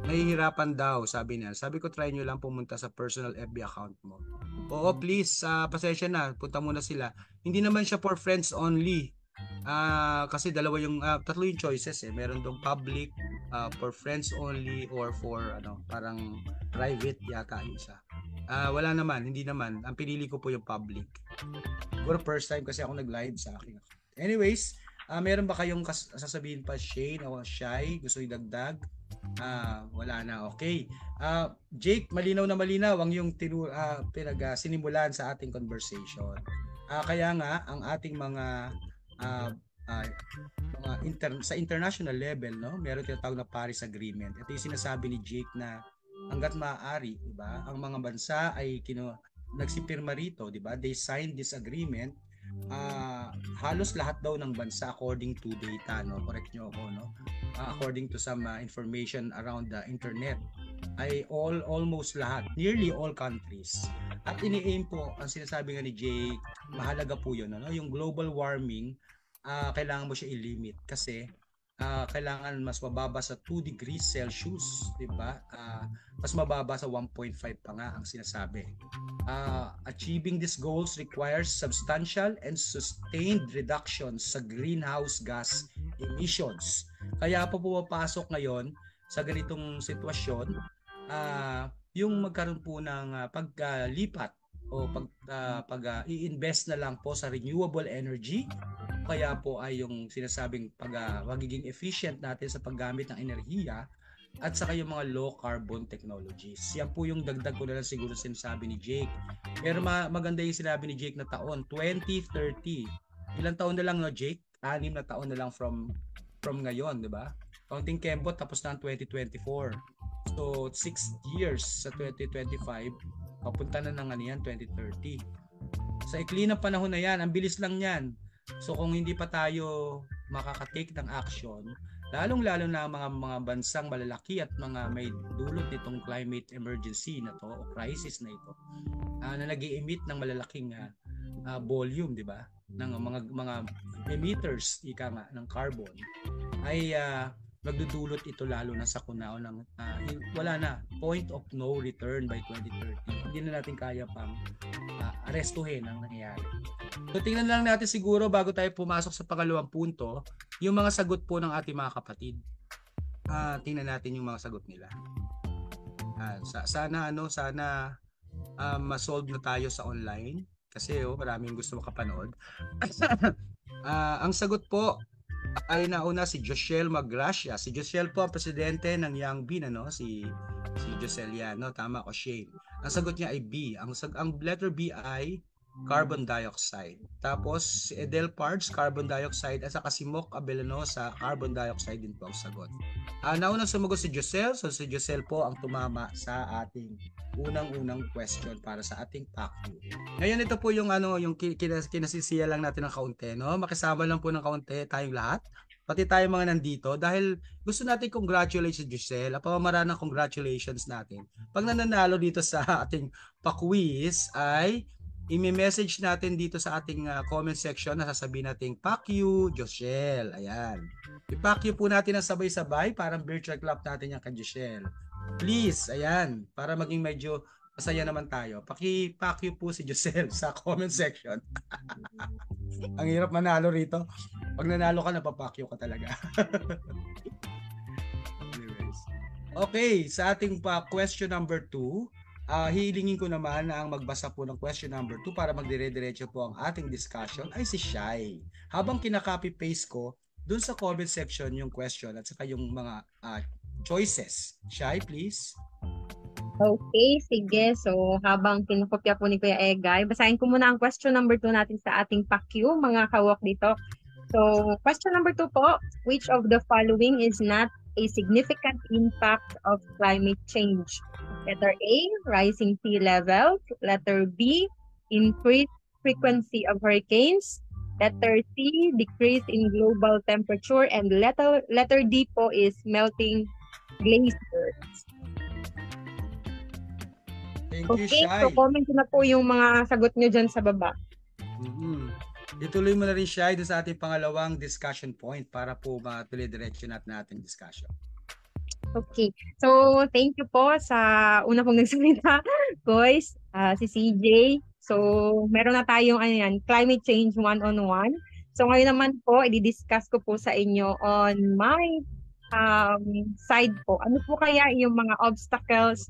nahihirapan daw, sabi niya. Sabi ko, try nyo lang pumunta sa personal FB account mo. Oo, please, pasensya na. Punta muna sila. Hindi naman siya for friends only. Kasi tatlo yung choices eh. Meron dong public, for friends only, or for parang private yata yung isa. Wala naman, hindi naman. Ang pinili ko po yung public. Siguro first time kasi ako nag-live sa akin. Anyways, meron ba kayong sasabihin pa, Shane o Shai? Gusto idagdag? Wala na, okay. Jake, malinaw na malinaw ang yung sinimulan sa ating conversation. Kaya nga, ang ating mga sa international level, no, meron tinatawag na Paris Agreement. Ito yung sinasabi ni Jake na hangga't maaari, diba, ang mga bansa ay nagsipirma rito, diba, they signed this agreement. Halos lahat daw ng bansa according to data, no, correct nyo ako, no, according to some information around the internet, ay almost lahat, nearly all countries. At ini-aim po, ang sinasabi nga ni Jake, mahalaga po yun, no? Yung global warming, kailangan mo siya i-limit kasi kailangan mas mababa sa 2 degrees Celsius, diba? Mas mababa sa 1.5 pa nga ang sinasabi. Achieving these goals requires substantial and sustained reductions sa greenhouse gas emissions. Kaya po pumapasok ngayon sa ganitong sitwasyon, yung magkaroon po ng paglipat o i-invest na lang po sa renewable energy. Kaya po ay yung sinasabing magiging efficient natin sa paggamit ng enerhiya at saka yung mga low carbon technologies. Yan po yung dagdag ko na lang siguro sinasabi ni Jake. Pero maganda yung sinabi ni Jake na taon, 2030. Ilang taon na lang, no, Jake? 6 na taon na lang from ngayon, di ba? Counting kembot, tapos na ang 2024. So, 6 years sa 2025, papunta na ng 2030. Sa ikli ng panahon na yan, ang bilis lang yan. So kung hindi pa tayo makaka-take ng action, lalong-lalo na mga bansang malalaki at mga may dulot nitong climate emergency na to o crisis na ito, na nag-i-emit ng malalaking volume, di ba? Ng mga emitters ika nga ng carbon, ay magdudulot ito lalo na sa kunao ng wala na, point of no return by 2030. Hindi na natin kaya pang arestuhin ang nangyayari. So tingnan lang natin siguro bago tayo pumasok sa pangalawang punto, yung mga sagot po ng ating mga kapatid. Tingnan natin yung mga sagot nila. Sana ma-solve na tayo sa online kasi maraming gusto makapanood. Ang sagot po ay nauna si Joshelle Magracia. Si Joshelle po ang presidente ng Young Bean, si Joshelle yan, no? Tama ko, Shane. Ang sagot niya ay B. Ang letter B ay carbon dioxide. Tapos si Edel Pards, carbon dioxide, at saka si Moc Abelanosa, carbon dioxide din po ang sagot. Naunang sumagot si Josel, so si Josel po ang tumama sa ating unang-unang question para sa ating PACU. Ngayon ito po yung kinasisiya lang natin ng kaunti, no? Makisama lang po ng kaunti tayong lahat, pati tayong mga nandito, dahil gusto natin congratulate si Josel. Pamamaraan ng congratulations natin. Pag nananalo dito sa ating pa-quiz ay i-message natin dito sa ating comment section na sasabihin natin PACU Josel. Ayan. I-PACU po natin ang sabay-sabay, parang virtual clap natin yung kay Josel. Please, ayan, para maging medyo masaya naman tayo. Paki-PACU po si Josel sa comment section. Ang hirap manalo rito. Pag nanalo ka, napapakyo ka talaga. Anyways. Okay, sa ating question number 2, hilingin ko naman na ang magbasa po ng question number 2 para magdire-diretso po ang ating discussion ay si Shai. Habang kinaka-copy-paste ko dun sa comment section yung question at saka yung mga choices. Shai, please. Okay, sige. So, habang kinukopya po ni Kuya Egay, basahin ko muna ang question number 2 natin sa ating PACU, mga kawok dito. So, question number 2 po, which of the following is not a significant impact of climate change? Letter A, rising sea levels. Letter B, increased frequency of hurricanes. Letter C, decrease in global temperature. And letter D po is melting glaciers. Thank you, Okay, Shai. so comment na po yung mga sagot nyo dyan sa baba. Ituloy mo na rin, Shai, doon sa ating pangalawang discussion point para po matuloy direction natin ating discussion. Okay, so thank you po sa una pong nagsalita, guys, si CJ. So meron na tayong climate change one-on-one. So ngayon naman po, i-discuss ko po sa inyo on my side po. Ano po kaya yung mga obstacles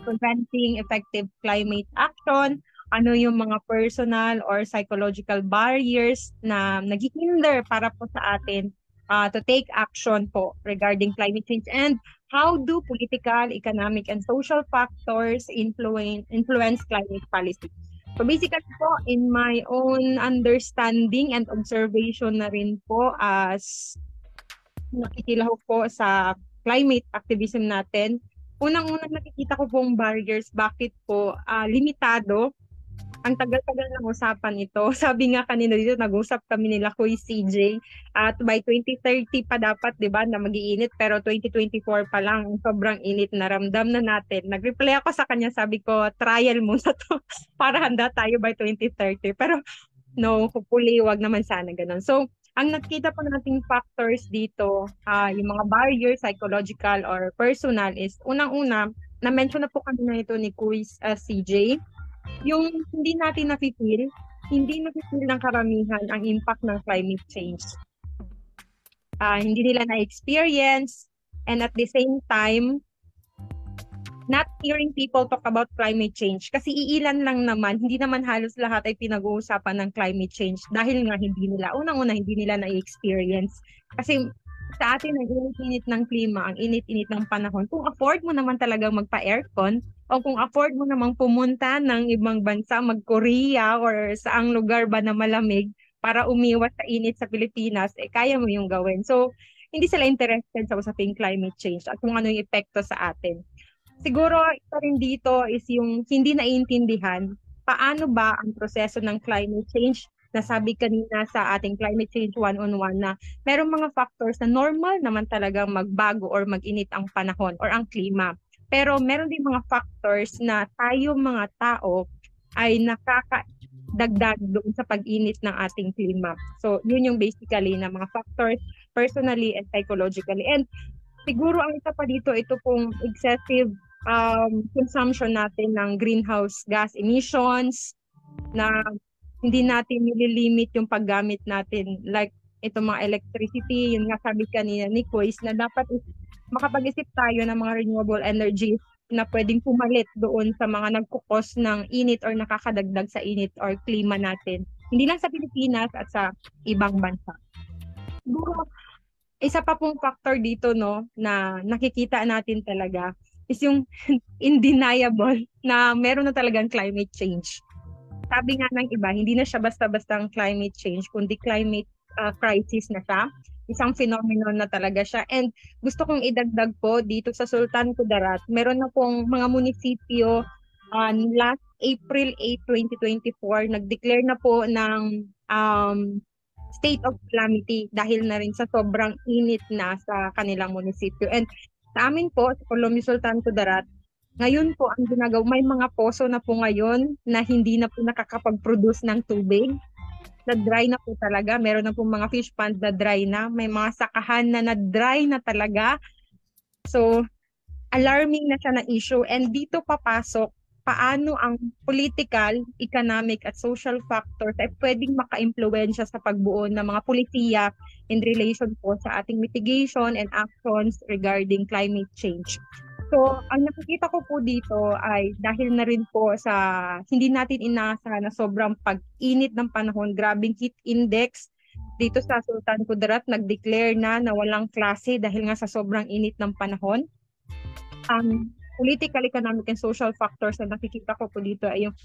preventing effective climate action? Ano yung mga personal or psychological barriers na naghihinder para po sa atin to take action po regarding climate change, and how do political, economic, and social factors influence climate policy? So basically po, in my own understanding and observation na rin po as nakikilahok po sa climate activism natin, unang-unang nakikita ko pong barriers, bakit po limitado. Ang tagal-tagal ng usapan ito. Sabi nga kanina dito, nag-usap kami nila Kuya CJ at by 2030 pa dapat, di ba, na mag-iinit, pero 2024 pa lang, sobrang init na ramdam na natin. Nag-reply ako sa kanya, sabi ko, trial muna to para handa tayo by 2030. Pero no, hopefully, wag naman sana ganun. So, ang nakita po nating factors dito, yung mga barriers, psychological or personal, is unang-una, na-mention na po kanina ito ni Kuya CJ, yung hindi natin nafe-feel ng karamihan ang impact ng climate change. Hindi nila na-experience, and at the same time, not hearing people talk about climate change. Kasi iilan lang naman, hindi naman halos lahat ay pinag-uusapan ng climate change dahil nga unang-una hindi nila na-experience. Kasi sa atin, ang init-init ng klima, ang init-init ng panahon, kung afford mo naman talagang magpa-aircon, o kung afford mo namang pumunta ng ibang bansa, mag-Korea or saang lugar ba na malamig para umiwas sa init sa Pilipinas, kaya mo yung gawin. So, hindi sila interested sa usaping climate change at kung ano yung epekto sa atin. Siguro, ito rin dito is yung hindi naiintindihan paano ba ang proseso ng climate change. Nasabi kanina sa ating climate change one-on-one na merong mga factors na normal naman talagang magbago or mag-init ang panahon or ang klima. Pero meron din mga factors na tayo mga tao ay nakakadagdag doon sa pag-init ng ating klima. So, yun yung basically na mga factors personally and psychologically. And siguro ang isa pa dito, ito pong excessive consumption natin ng greenhouse gas emissions na hindi natin nililimit yung paggamit natin. Like, ito mga electricity, yun nga sabi kanina ni Kuis, na dapat makapag-isip tayo ng mga renewable energy na pwedeng pumalit doon sa mga nagkukos ng init or nakakadagdag sa init or klima natin. Hindi lang sa Pilipinas at sa ibang bansa. Siguro, isa pa pong factor dito, no, na nakikita natin talaga is yung undeniable na meron na talagang climate change. sabi nga ng iba, hindi na siya basta-bastang climate change, kundi climate crisis na siya. Isang phenomenon na talaga siya. And gusto kong idagdag po dito sa Sultan Kudarat, meron na pong mga munisipyo last April 8, 2024, nag-declare na po ng state of calamity dahil na rin sa sobrang init na sa kanilang munisipyo. And sa amin po, sa Colombia Sultan Kudarat, ngayon po ang ginagawa, may mga poso na po ngayon na hindi na po nakakapag-produce ng tubig. Na-dry na po talaga. Meron na po mga fish pond na dry na. May mga sakahan na na-dry na talaga. So, alarming na siya na issue. And dito papasok paano ang political, economic at social factors ay pwedeng maka-impluwensya sa pagbuo ng mga polisiya in relation po sa ating mitigation and actions regarding climate change. So, ang nakikita ko po dito ay dahil na rin po sa hindi natin inaasahan na sobrang pag-init ng panahon, grabing heat index dito sa Sultan Kudarat, nag-declare na walang klase dahil nga sa sobrang init ng panahon. Ang political, economic, and social factors na nakikita ko po dito ay yung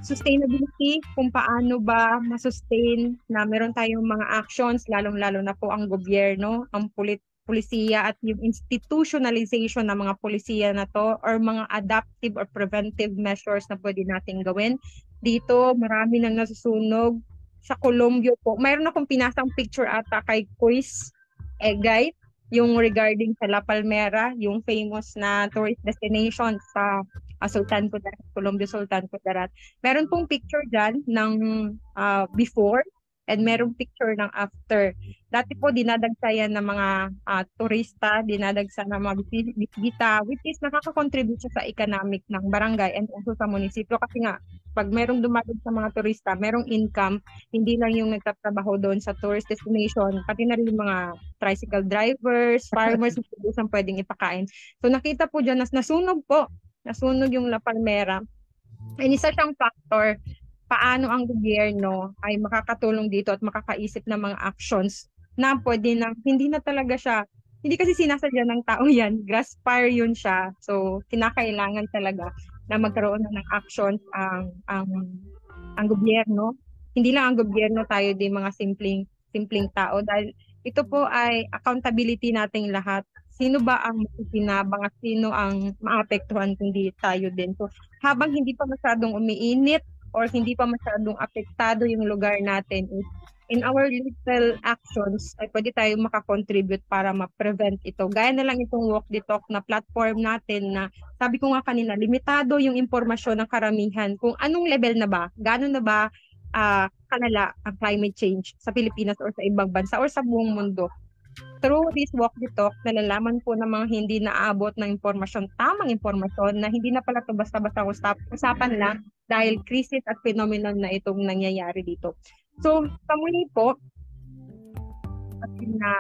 sustainability, kung paano ba masustain na meron tayong mga actions, lalong-lalo na po ang gobyerno, ang polisiya at yung institutionalization ng mga polisiya na to or mga adaptive or preventive measures na pwede natin gawin. Dito, marami nang nasusunog. Sa Colombia po, mayroon akong pinasang picture ata kay Quiz Egay, yung regarding sa La Palmera, yung famous na tourist destination sa Sultan Kudarat, Colombia Sultan Kudarat. Meron pong picture dyan ng before and merong picture ng after. Dati po dinadagsayan ng mga turista, dinadagsa ng mga bisita, which is nakaka-contribute sa economic ng barangay and also sa munisipyo. Kasi nga, pag merong dumadag sa mga turista, merong income, hindi lang yung nagtatrabaho doon sa tourist destination, pati na rin yung mga tricycle drivers, farmers, ang pwedeng ipakain. So nakita po dyan, nasunog yung La Palmera. And isa siyang factor paano ang gobyerno ay makakatulong dito at makakaisip ng mga actions na pwede na, hindi na talaga siya, hindi kasi sinasadya ng tao yan, grass fire yun siya. So, kinakailangan talaga na magkaroon na ng actions ang gobyerno. Hindi lang ang gobyerno, tayo din mga simpleng tao dahil ito po ay accountability nating lahat. Sino ba ang makikinabang at sino ang maapektuhan kundi tayo din. So, habang hindi pa masyadong umiinit or hindi pa masyadong apektado yung lugar natin, in our little actions ay pwede tayo makakontribute para ma-prevent ito. Gaya na lang itong Walk the Talk na platform natin na sabi ko nga kanina, limitado yung impormasyon ng karamihan kung anong level na ba, gano'n na ba kalala ang climate change sa Pilipinas or sa ibang bansa or sa buong mundo. Through this Walk the Talk, nalalaman po ng mga hindi naabot ng impormasyon, tamang impormasyon na hindi na pala ito basta-basta usapan lang dahil krisis at phenomenon na itong nangyayari dito. So, sa muli po, na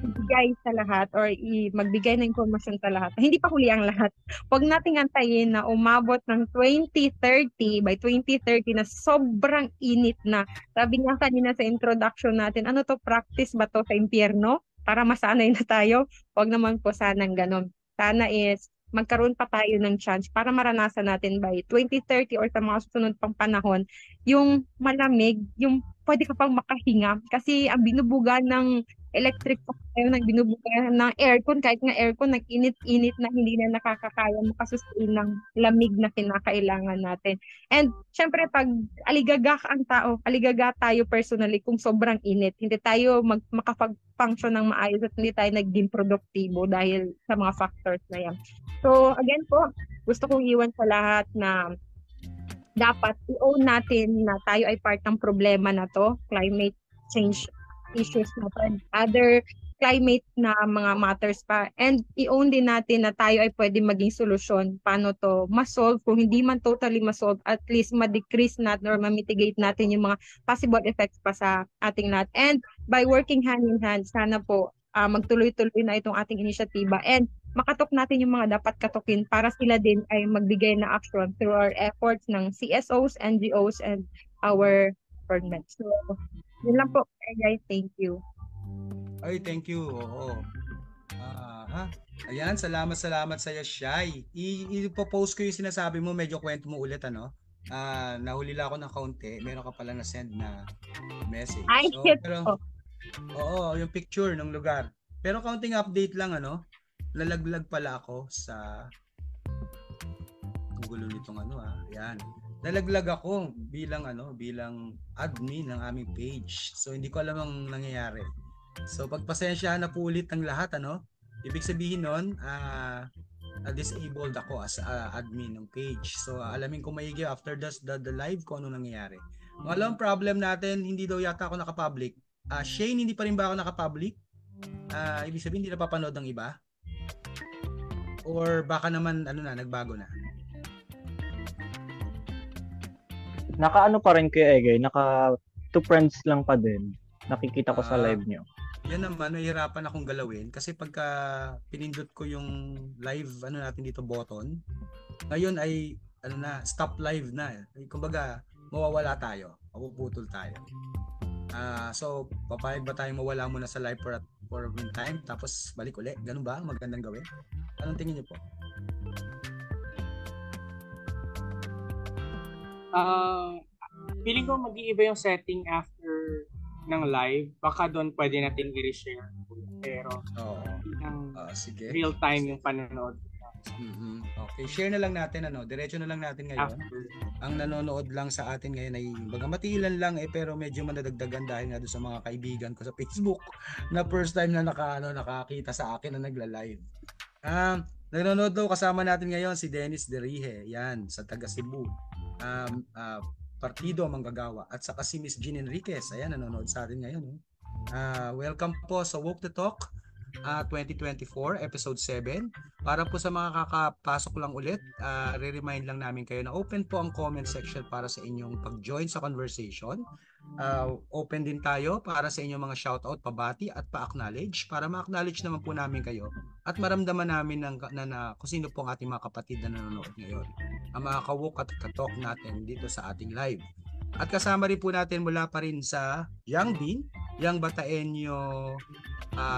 magbigay sa lahat or magbigay ng informasyon sa lahat. Hindi pa huli ang lahat. Huwag nating antayin na umabot ng 2030, by 2030 na sobrang init na. Sabi niya kanina sa introduction natin, ano to, practice ba to sa impyerno? Para masanay na tayo? Huwag naman po sanang ganun. Sana is magkaroon pa tayo ng chance para maranasan natin by 2030 or sa mga susunod pang panahon, yung malamig, yung pwede ka pang makahinga. Kasi ang binubuga ng electric fan, nang binubuga ng aircon, kahit nga aircon, nag-init-init na hindi na nakakakaya makasustain ng lamig na kinakailangan natin. And syempre, pag aligaga ang tao, aligaga tayo personally kung sobrang init, hindi tayo makapag-function ng maayos at hindi tayo naging produktibo dahil sa mga factors na yan. So again po, gusto kong iwan sa lahat na dapat i-own natin na tayo ay part ng problema na to, climate change issues na other climate na mga matters pa, and i-own din natin na tayo ay pwede maging solusyon paano to ma-solve. Kung hindi man totally ma-solve, at least ma-decrease natin or ma-mitigate natin yung mga possible effects pa sa ating lahat. And by working hand in hand, sana po magtuloy-tuloy na itong ating inisyatiba and makatok natin yung mga dapat katukin para sila din ay magbigay na action through our efforts ng CSOs, NGOs, and our government. So, yun lang po, guys. Thank you. Ay, thank you. Oo. Ayan, salamat sa iyo, Shai. I-post ko yung sinasabi mo, medyo kwento mo ulit, ano? nahuli lang ako ng kaunti, meron ka pala na-send na message. Ay, So, shit. pero, Oh. oo, yung picture ng lugar. Pero kaunting update lang, nalaglag pala ako sa, ang gulo nitong yan. Nalaglag ako bilang admin ng aming page. So, hindi ko alam ang nangyayari. So, pagpasensyahan na po ulit ang lahat, ibig sabihin nun, disabled ako as admin ng page. So, alamin ko maigi after the live kung ano nangyayari. Ang problem natin, hindi daw yata ako nakapublic. Shane, hindi pa rin ba ako nakapublic? Ibig sabihin, hindi napapanood ng iba? Or baka naman, nagbago na? Naka pa rin kayo, Egay. Naka 2 friends lang pa din. Nakikita ko sa live nyo. Yan naman, nahihirapan akong galawin kasi pagka pinindot ko yung live natin dito button, ngayon ay stop live na. Kumbaga, mawawala tayo, mapuputol tayo. So papayag ba tayong mawala muna sa live for a time tapos balik ulit? Ganun ba? Magandang gawin? Anong tingin niyo po? Feeling ko mag-iiba yung setting after ng live. Baka doon pwede natin i-share. Pero sige. Real time yung panonood. Okay, share na lang natin diretso na lang natin ngayon. Ang nanonood lang sa atin ngayon ay matiilan lang pero medyo manadagdagan dahil nga doon sa mga kaibigan ko sa Facebook na first time na nakakita sa akin na nagla-live. Nanonood daw kasama natin ngayon si Dennis Derihe, yan sa taga Cebu. Partido Manggagawa at saka si Miss Jean Enriquez, ayan nanonood sa atin ngayon. Welcome po sa Woke the Talk 2024 episode 7. Para po sa mga kakapasok lang ulit, re-remind lang namin kayo na open po ang comment section para sa inyong pag-join sa conversation. Open din tayo para sa inyong mga shoutout, pabati at pa-acknowledge para ma-acknowledge naman po namin kayo at maramdaman namin na kung sino po ang ating mga kapatid na nanonood ngayon, ang mga ka-woke at ka-talk natin dito sa ating live. At kasama rin po natin mula pa rin sa Young Bean, Young Bataenyo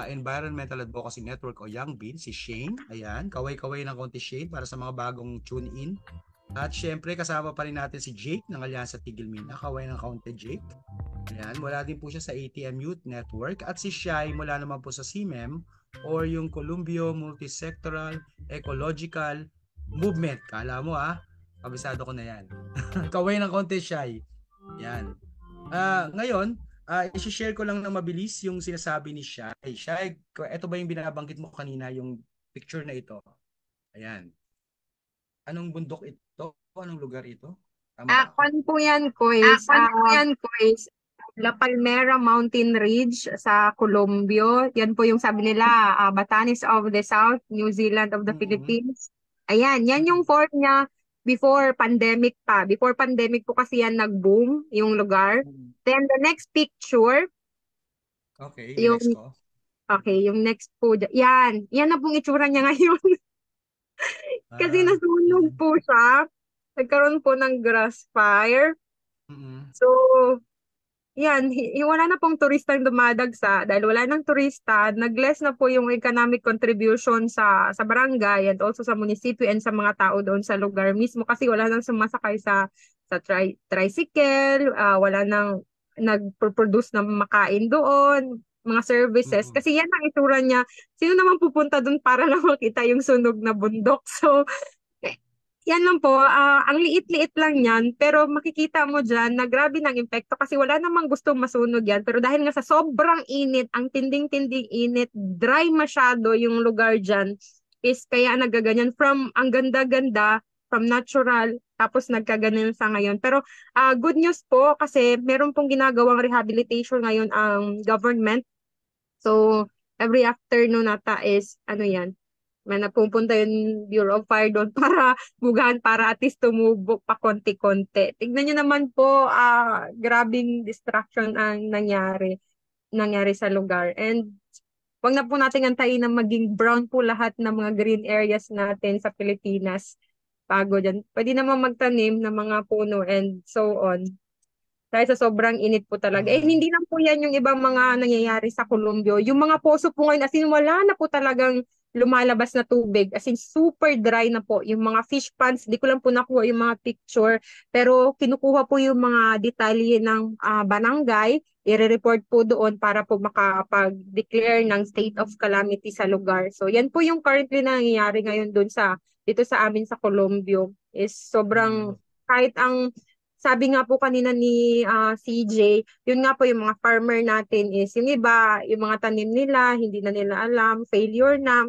Environmental Advocacy Network o Young Bean, si Shane. Ayan, kaway-kaway ng konti Shane para sa mga bagong tune in. At syempre kasama pa rin natin si Jake ng Alyansa Tigil Mina, kaway ng kaunti Jake. Ayan, mula din po siya sa ATM Youth Network at si Shai mula naman po sa CMEM or yung Columbio Multisectoral Ecological Movement. Kala mo kabisado ko na yan. Kaway ng konti Shai. Yan. Ngayon, i-share ko lang ng mabilis yung sinasabi ni Shai. Shai, ito ba yung binabanggit mo kanina, yung picture na ito? Ayan. Anong bundok ito? Anong lugar ito? Kwan po yan, Kois. La Palmera Mountain Ridge sa Colombio. Yan po yung sabi nila, Batanes of the South, New Zealand of the Philippines. Ayan, yan yung fort niya before pandemic pa. Before pandemic po kasi yan nag-boom yung lugar. Then the next picture. Okay, yung next ko. Okay, yung next po. Yan na pong itsura niya ngayon. Kasi nasunog po siya. Nagkaroon po ng grass fire. So, yan, wala na pong turistang dumadagsa dahil wala nang turista, nag-less na po yung economic contribution sa barangay and also sa munisipyo and sa mga tao doon sa lugar mismo kasi wala nang sumasakay sa tricycle, wala nang nag-produce ng makain doon, mga services. Kasi yan ang itsura niya. Sino naman pupunta doon para lang makita yung sunog na bundok? So, yan lang po, ang liit-liit lang yan, pero makikita mo dyan na grabe ng epekto kasi wala namang gustong masunog yan. Pero dahil nga sa sobrang init, ang tinding-tinding init, dry masyado yung lugar dyan, is kaya nagaganyan from ang ganda-ganda, from natural, tapos nagkaganyan sa ngayon. Pero good news po kasi meron pong ginagawang rehabilitation ngayon ang government. So, every afternoon nata is, may napupunta yung Bureau of Fire doon para bugahan, para at least tumubok pa konti-konti. Tignan nyo naman po, grabing distraction ang nangyari sa lugar. And wag na po natin antayin na maging brown po lahat ng mga green areas natin sa Pilipinas. Bago dyan. Pwede naman magtanim ng mga puno and so on. Dahil sa sobrang init po talaga. Hindi lang po yan yung ibang mga nangyayari sa Colombia. Yung mga poso po ngayon, as in wala na po talagang lumalabas na tubig. As in, super dry na po. Yung mga fish ponds, di ko lang po nakuha yung mga picture. Pero kinukuha po yung mga detalye ng barangay, i-report po doon para po makapag-declare ng state of calamity sa lugar. So, yan po yung currently nangyayari ngayon doon dito sa amin sa Colombio. Is sobrang, kahit ang sabi nga po kanina ni CJ, yun nga po yung mga farmer natin is yung iba, yung mga tanim nila, hindi na nila alam, failure na,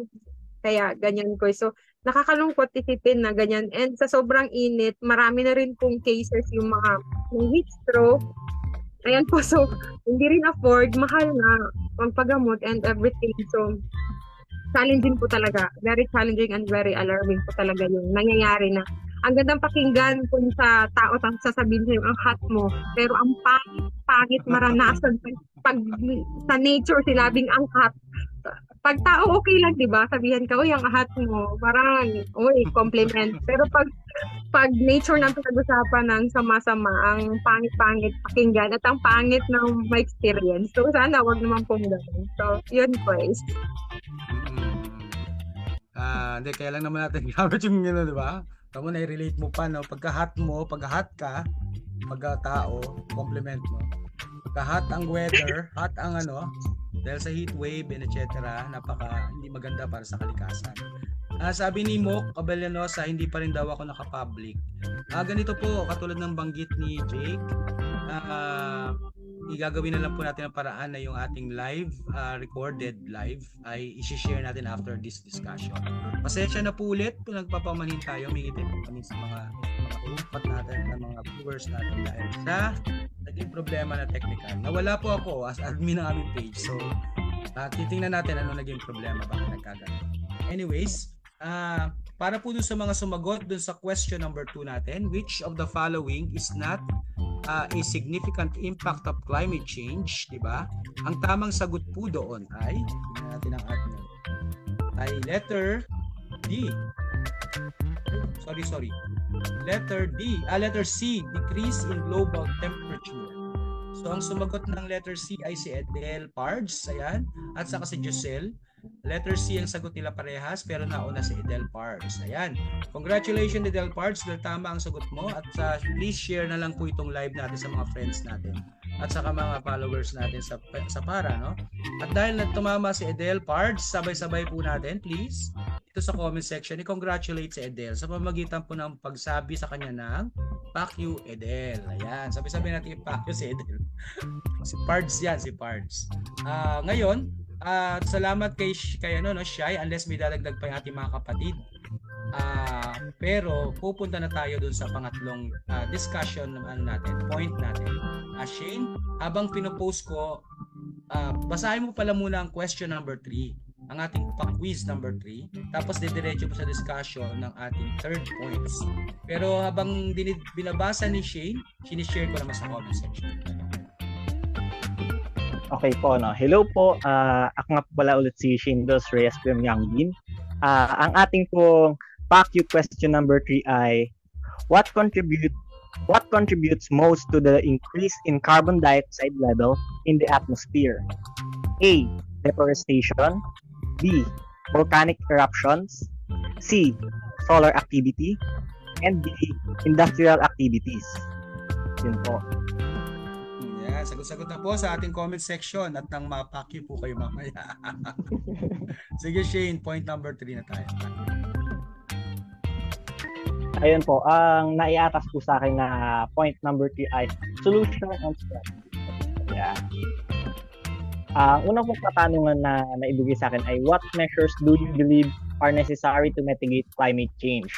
kaya ganyan ko. So, nakakalungkot isipin na ganyan. And sa sobrang init, marami na rin pong cases yung mga heat stroke. Ayan po, so hindi rin afford, mahal na magpagamot and everything. So, challenging po talaga. Very challenging and very alarming po talaga yung nangyayari na ang gandang pakinggan kung sa tao sasabihin sa'yo ang hot mo, pero ang pangit maranasan pag sa nature silabing ang hot. Pag tao okay lang, di ba? Sabihan ka, uy, ang hot mo, parang, uy, compliment. Pero pag nature ng pinag-usapan ng sama-sama, ang pangit-pangit pakinggan at ang pangit ng ma-experience. So, sana wag naman pong ganun. So, yun po is. Hindi, kaya lang naman natin gamit yung di ba? Tama na i-relate mo pa, no? Pagka-hot ka, pagka-tao, compliment mo. Pagka-hot ang weather, hot ang dahil sa heat wave and etc. Hindi maganda para sa kalikasan. Sabi ni Mok Cabellanosa, hindi pa rin daw ako naka-public. Ganito po, katulad ng banggit ni Jake, igagawin na lang po natin ang paraan na yung ating live, recorded live, ay isi-share natin after this discussion. Pasensya na po ulit kung nagpapamanhin tayo, mingitin po kami sa mga upat natin, ng mga viewers natin dahil sa naging problema na technical. Nawala po ako as admin ng aming page, so titingnan natin ano naging problema, bakit nagkaganon. Anyways, para po dun sa mga sumagot dun sa question number 2 natin, which of the following is not a significant impact of climate change, di ba? Ang tamang sagot po doon ay, tingnan natin ang admin, ay letter D. Sorry. Letter C, decrease in global temperature. So ang sumagot ng letter C ay si Edel Pards, ayan, at saka si Giselle. Letter C ang sagot nila parehas, pero nauna si Edel Pards. Ayan. Congratulations Edel Pards, dahil tama ang sagot mo, at please share na lang po itong live natin sa mga friends natin at saka mga followers natin sa para, no? At dahil tumama si Edel Pards, sabay-sabay po natin, please, ito sa comment section, i-congratulate si Edel sa pamagitan po ng pagsabi sa kanya ng "Fuck you, Edel." Ayan, sabi-sabi natin "Fuck you si Edel." Si Pards yan, si Pards. Ngayon, salamat kay Shai, unless may dadagdag pa yung ating mga kapatid. Pero pupunta na tayo dun sa pangatlong discussion natin, point natin. Shane, habang pinopost ko, basahin mo pala muna ang question number 3, ang ating quiz number 3, tapos didiretso po sa discussion ng ating third points. Pero habang binabasa ni Shane, sinishare ko naman sa comment section. Okay po, no. Hello po. Ako nga po pala ulit si Shane Dos Reyes from Yangbin. Ang ating pong PACU question number 3 ay, what contributes most to the increase in carbon dioxide level in the atmosphere? A, deforestation. B, volcanic eruptions. C, solar activity. And D, industrial activities. Yun po. Sagot-sagot na po sa ating comment section at nang mapakyo po kayo mamaya. Sige Shane, point number 3 na tayo. Ayun po, ang naiatas po sa akin na point number 3 ay solution and strategy. Yeah. Unang pong katanungan na naibigay sa akin ay, what measures do you believe are necessary to mitigate climate change?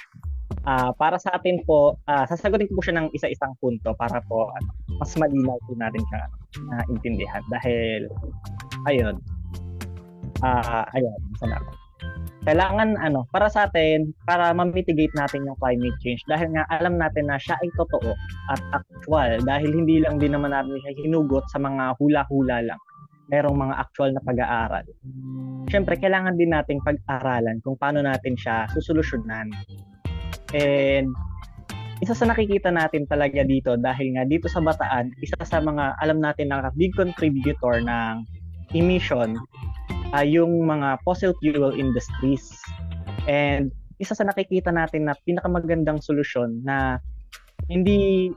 Para sa atin po, sasagutin ko po siya ng isa-isang punto para po mas malinaw po natin siya intindihan. Dahil, ayun, sana ako. Kailangan, para sa atin, para ma-mitigate natin yung climate change, dahil nga alam natin na siya ay totoo at actual, dahil hindi lang din naman natin siya hinugot sa mga hula-hula lang. Merong mga actual na pag-aaral. Siyempre, kailangan din nating pag-aralan kung paano natin siya susolusyonan. And isa sa nakikita natin talaga dito, dahil nga dito sa Bataan, isa sa mga alam natin na big contributor ng emission yung mga fossil fuel industries. And isa sa nakikita natin na pinakamagandang solusyon na hindi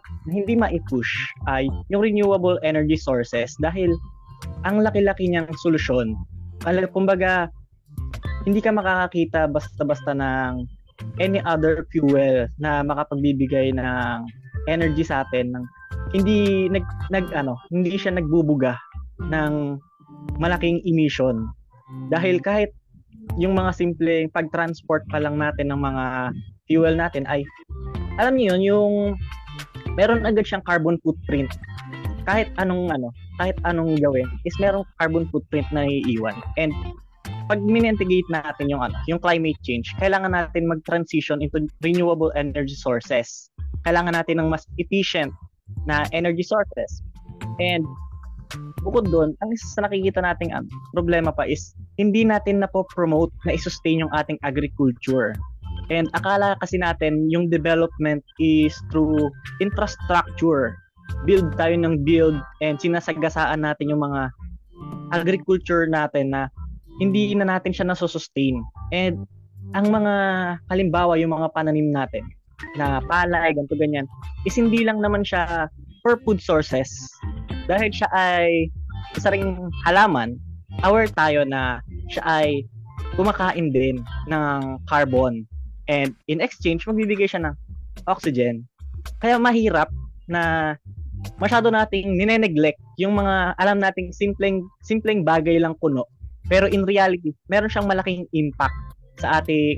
ma-push ay yung renewable energy sources dahil ang laki-laki niyang solusyon. Kumbaga, hindi ka makakakita basta-basta ng any other fuel na makapagbibigay ng energy sa atin ng hindi hindi siya nagbubuga ng malaking emission. Dahil kahit yung mga simpleng pag-transport pa lang natin ng mga fuel natin ay alam niyo yun, yung meron agad siyang carbon footprint. Kahit anong gawin is merong carbon footprint na naiiwan. And pag minintegrate natin yung climate change, kailangan natin mag-transition into renewable energy sources. Kailangan natin ng mas efficient na energy sources. And bukod doon, ang isa sa nakikita nating problema pa is hindi natin na-promote na i-sustain yung ating agriculture. And akala kasi natin yung development is through infrastructure. Build tayo ng build and sinasagasaan natin yung mga agriculture natin na hindi na natin siya nasusustain. And ang mga halimbawa, yung mga pananim natin na palay, ganito ganyan, is hindi lang naman siya for food sources. Dahil siya ay isa ring halaman, aware tayo na siya ay kumakain din ng carbon. And in exchange, magbibigay siya ng oxygen. Kaya mahirap na masyado nating nine-neglect yung mga alam nating simpleng bagay lang kuno. Pero in reality, meron siyang malaking impact sa ating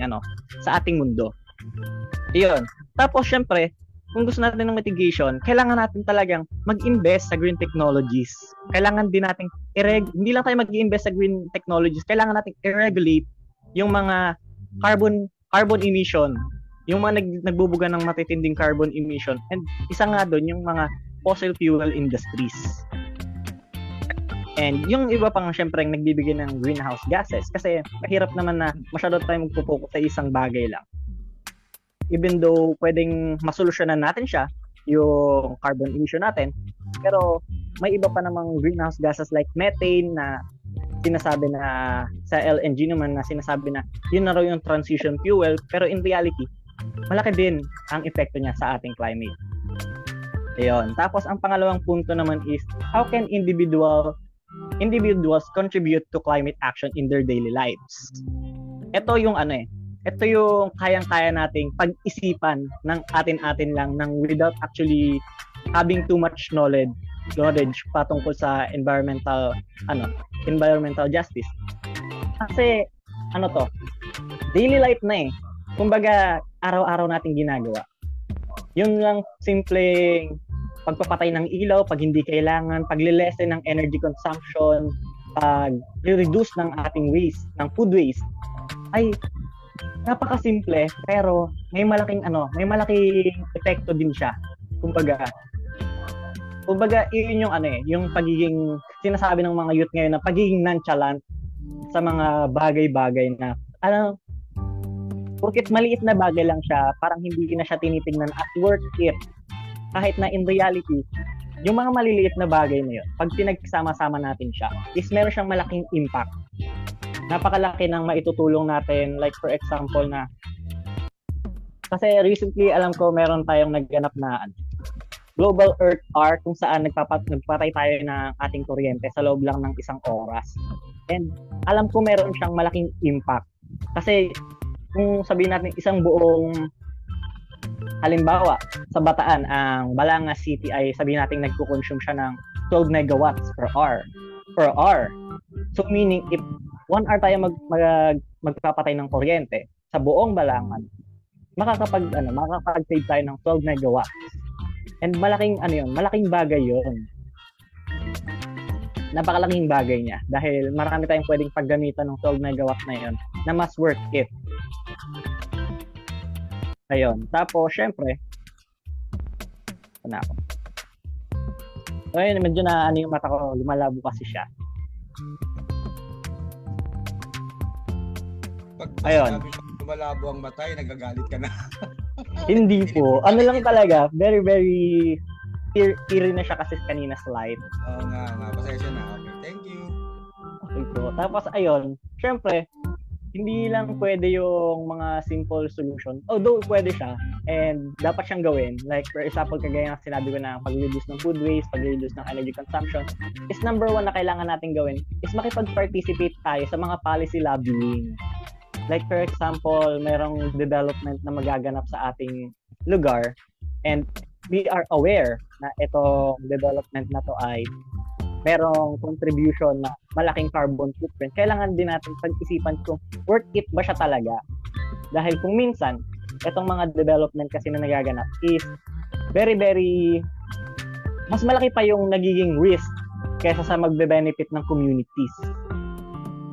mundo. Iyon. Tapos syempre, kung gusto natin ng mitigation, kailangan natin talagang mag-invest sa green technologies. Kailangan din natin hindi lang tayo mag-invest sa green technologies, kailangan natin i-regulate yung mga carbon emission, yung mga nagbubuga ng matitinding carbon emission. And isa nga doon yung mga fossil fuel industries. And yung iba pang syempre nagbibigay ng greenhouse gases kasi mahirap naman na masyado tayo magpo-focus sa isang bagay lang. Even though pwedeng masolusyonan natin siya, yung carbon emission natin, pero may iba pa namang greenhouse gases like methane na sinasabi na sa LNG naman na sinasabi na yun na raw yung transition fuel, pero in reality, malaki din ang epekto niya sa ating climate. Ayun. Tapos ang pangalawang punto naman is how can individuals contribute to climate action in their daily lives. Ito yung ito yung kayang-kaya nating pag-isipan ng atin-atin lang without actually having too much knowledge patungkol sa environmental justice. Kasi daily life na kumbaga araw-araw nating ginagawa. Yung lang simpleng pagpapatay ng ilaw pag hindi kailangan, pagle-lessen ng energy consumption, pag-reduce ng ating waste, ng food waste, ay napakasimple pero may malaking epekto din siya. Kumbaga yun yung pagiging sinasabi ng mga youth ngayon na pagiging nonchalant sa mga bagay-bagay na porket maliit na bagay lang siya, parang hindi na siya tinitingnan as worth it. Kahit na in reality, yung mga maliliit na bagay na yun, pag pinagsama-sama natin siya, is meron siyang malaking impact. Napakalaki ng maitutulong natin, like for example na, kasi recently alam ko meron tayong nagganap na Global Earth Hour kung saan nagpatay tayo ng ating kuryente sa loob lang ng 1 oras. And alam ko meron siyang malaking impact. Kasi kung sabihin natin isang buong halimbawa, sa Bataan, ang Balanga City ay sabihin natin nagko-consume siya ng 12 megawatts per hour. So meaning, if 1 hour tayo magpapatay ng kuryente sa buong Balangan, makakapag-save tayo ng 12 megawatts. And malaking bagay yun. Napakalaking bagay niya dahil marami tayong pwedeng paggamitan ng 12 megawatts na yun na mas worth it. Ayun. Tapos, syempre, ayun, medyo na yung mata ko, lumalabo kasi siya. Ayun. Lumalabo ang mata, nagagalit ka na. Hindi po. Lang talaga, very, very eerie na siya kasi kanina slide. Oo nga. Pasensya na. Okay, thank you. Okay po. Tapos ayun, syempre, hindi lang pwede yung mga simple solution. Although pwede siya and dapat siyang gawin. Like for example, kagaya ng sinabi ko na pag-reduce ng food waste, pag-reduce ng energy consumption, is number one na kailangan natin gawin is makipag-participate tayo sa mga policy lobbying. Like for example, merong development na magaganap sa ating lugar and we are aware na itong development na to ay merong contribution na malaking carbon footprint, kailangan din natin pag-isipan kung worth it ba siya talaga. Dahil kung minsan, itong mga development kasi na nagaganap is very, very, mas malaki pa yung nagiging risk kaysa sa magbe-benefit ng communities.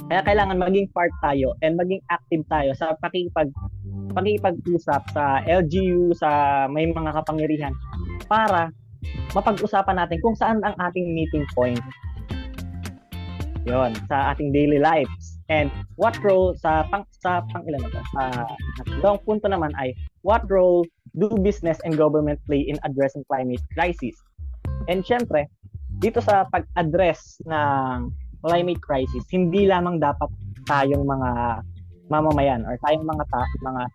Kaya kailangan maging part tayo and maging active tayo sa pakikipag-usap sa LGU, sa may mga kapangyarihan para mapag-usapan natin kung saan ang ating meeting point. Yon, sa ating daily lives. And what role sa pang-ilan na to? Ang punto naman ay what role do business and government play in addressing climate crisis? And syempre, dito sa pag-address ng climate crisis, hindi lamang dapat tayong mga mamamayan or tayong mga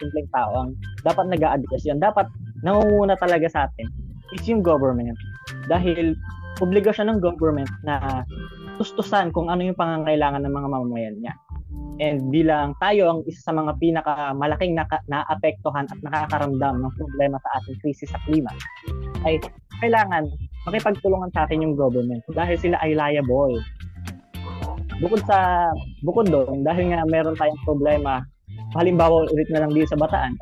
simpleng tao ang dapat nag-a-address yan. Dapat nangunguna talaga sa atin is yung government. Dahil obligasyon ng government na tustusan kung ano yung pangangailangan ng mga mamamayan niya. And bilang tayo ang isa sa mga pinakamalaking naapektuhan at nakakaramdam ng problema sa ating krisis sa klima, ay kailangan makipagtulungan sa atin yung government dahil sila ay liable. Bukod doon, dahil nga meron tayong problema, halimbawa ulit na lang dito sa Bataan,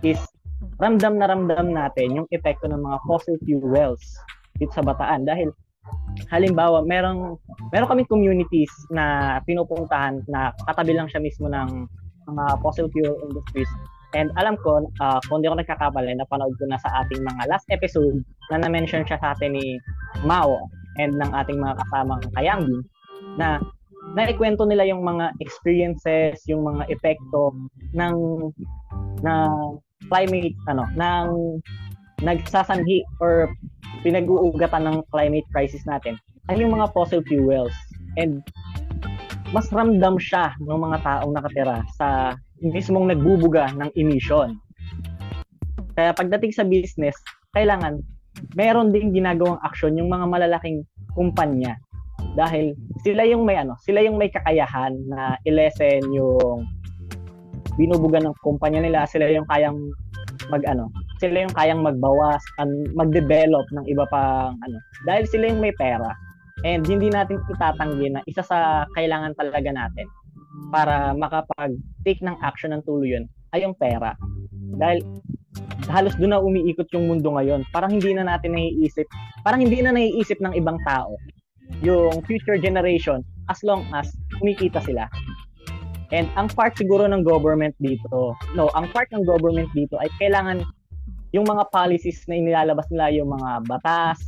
is ramdam natin yung epekto ng mga fossil fuels dito sa Bataan. Dahil halimbawa, meron kaming communities na pinupuntahan na katabi lang siya mismo ng mga fossil fuel industries. And alam ko, kung di ako nagkakapala, napanood ko na sa ating mga last episode na na-mention siya sa atin ni Mao and ng ating mga kasamang Kayangbin na naikwento nila yung mga experiences, yung mga epekto ng climate, ng nagsasanhi or pinag-uugatan ng climate crisis natin ay yung mga fossil fuels. And mas ramdam siya ng mga taong nakatira sa mismong nagbubuga ng emission. Kaya pagdating sa business, kailangan meron ding ginagawang aksyon yung mga malalaking kumpanya. Dahil sila yung may kakayahan na i-lessen yung binubuga ng kumpanya nila, sila yung kayang magbawas, mag-develop ng iba pang dahil sila yung may pera. And hindi natin itatanggi na isa sa kailangan talaga natin para makapag-take ng action ng tuluyan ay yung pera. Dahil halos doon na umiikot yung mundo ngayon. Parang hindi na naiisip ng ibang tao yung future generation as long as kumikita sila. And ang part siguro ng government dito, ay kailangan yung mga policies na inilalabas nila, yung mga batas,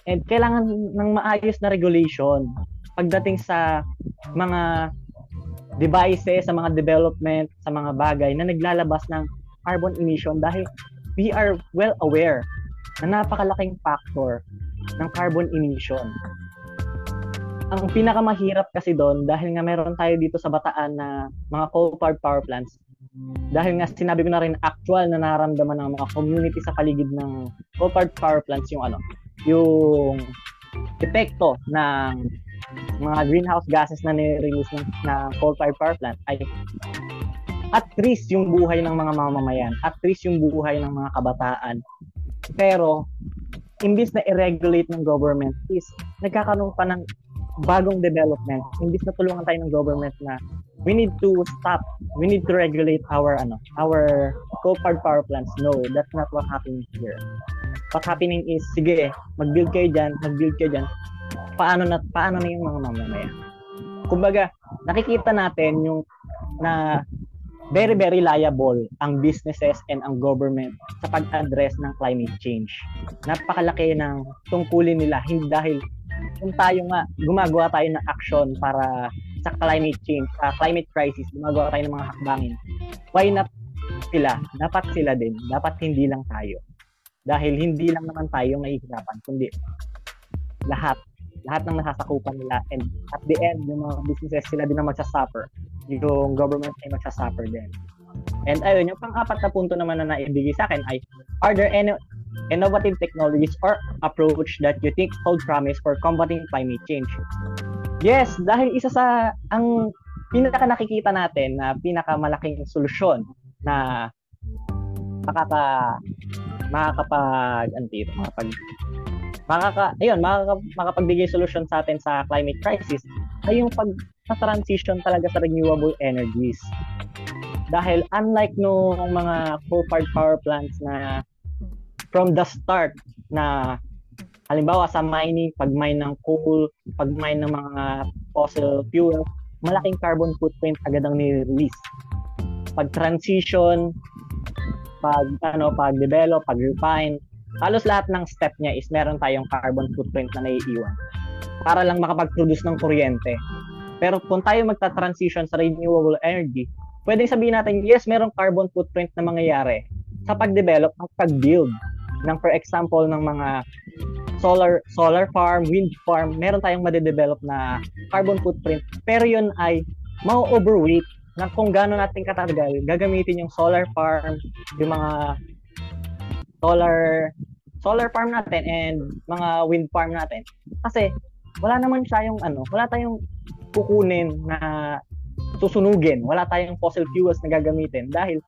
and kailangan ng maayos na regulation pagdating sa mga devices, sa mga development, sa mga bagay na naglalabas ng carbon emission dahil we are well aware na napakalaking factor ng carbon emission. Ang pinakamahirap kasi doon, dahil nga meron tayo dito sa Bataan na mga coal-fired power plants, dahil nga sinabi ko na rin actual na nararamdaman ng mga community sa paligid ng coal-fired power plants yung epekto ng mga greenhouse gases na nire-release ng coal-fired power plant ay at risk yung buhay ng mga mamamayan, at risk yung buhay ng mga kabataan. Pero imbis na i-regulate ng government is nagkakaroon pa ng bagong development. Imbis na tulungan tayo ng government na we need to regulate our coal-fired power plants. No, that's not what happening here. What's happening is, sige, mag-build kayo dyan. Paano na yung mga mamamayan? Kumbaga, nakikita natin yung na very, very liable ang businesses and ang government sa pag-address ng climate change. Napakalaki ng tungkulin nila, hindi dahil kung tayo nga, gumagawa tayo ng action para sa climate change, sa climate crisis, gumagawa tayo ng mga hakbangin. Why not sila? Dapat sila din. Dapat hindi lang tayo. Dahil hindi lang naman tayo mahihirapan, kundi lahat lahat ng nasasakupan nila, and at the end, yung mga businesses, sila din ang magsasuffer. Yung government ay magsasuffer din. And ayun, yung pang-apat na punto naman na naibigay sa akin ay, are there any innovative technologies or approach that you think hold promise for combating climate change? Yes, dahil isa sa ang pinaka nakikita natin na pinakamalaking solusyon na makapagbigay solusyon sa atin sa climate crisis ay yung pag-transition talaga sa renewable energies. Dahil unlike nung mga coal-fired power plants na from the start na halimbawa sa mining, pag-mine ng coal, pag-mine ng mga fossil fuel, malaking carbon footprint agad ang ni-release. Pag-transition, pag-develop, pag-refine, halos lahat ng step niya is meron tayong carbon footprint na naiiwan para lang makapag-produce ng kuryente. Pero kung tayo magta-transition sa renewable energy, pwedeng sabihin natin, yes, merong carbon footprint na mangyayari sa pag-develop at pag-build ng, for example, ng mga solar farm, wind farm, meron tayong madedevelop na carbon footprint. Pero yun ay ma-overweight na kung gaano natin katagal gagamitin yung solar farm, yung mga solar farm natin and mga wind farm natin. Kasi wala naman siya yung wala tayong kukunin na susunugin. Wala tayong fossil fuels na gagamitin dahil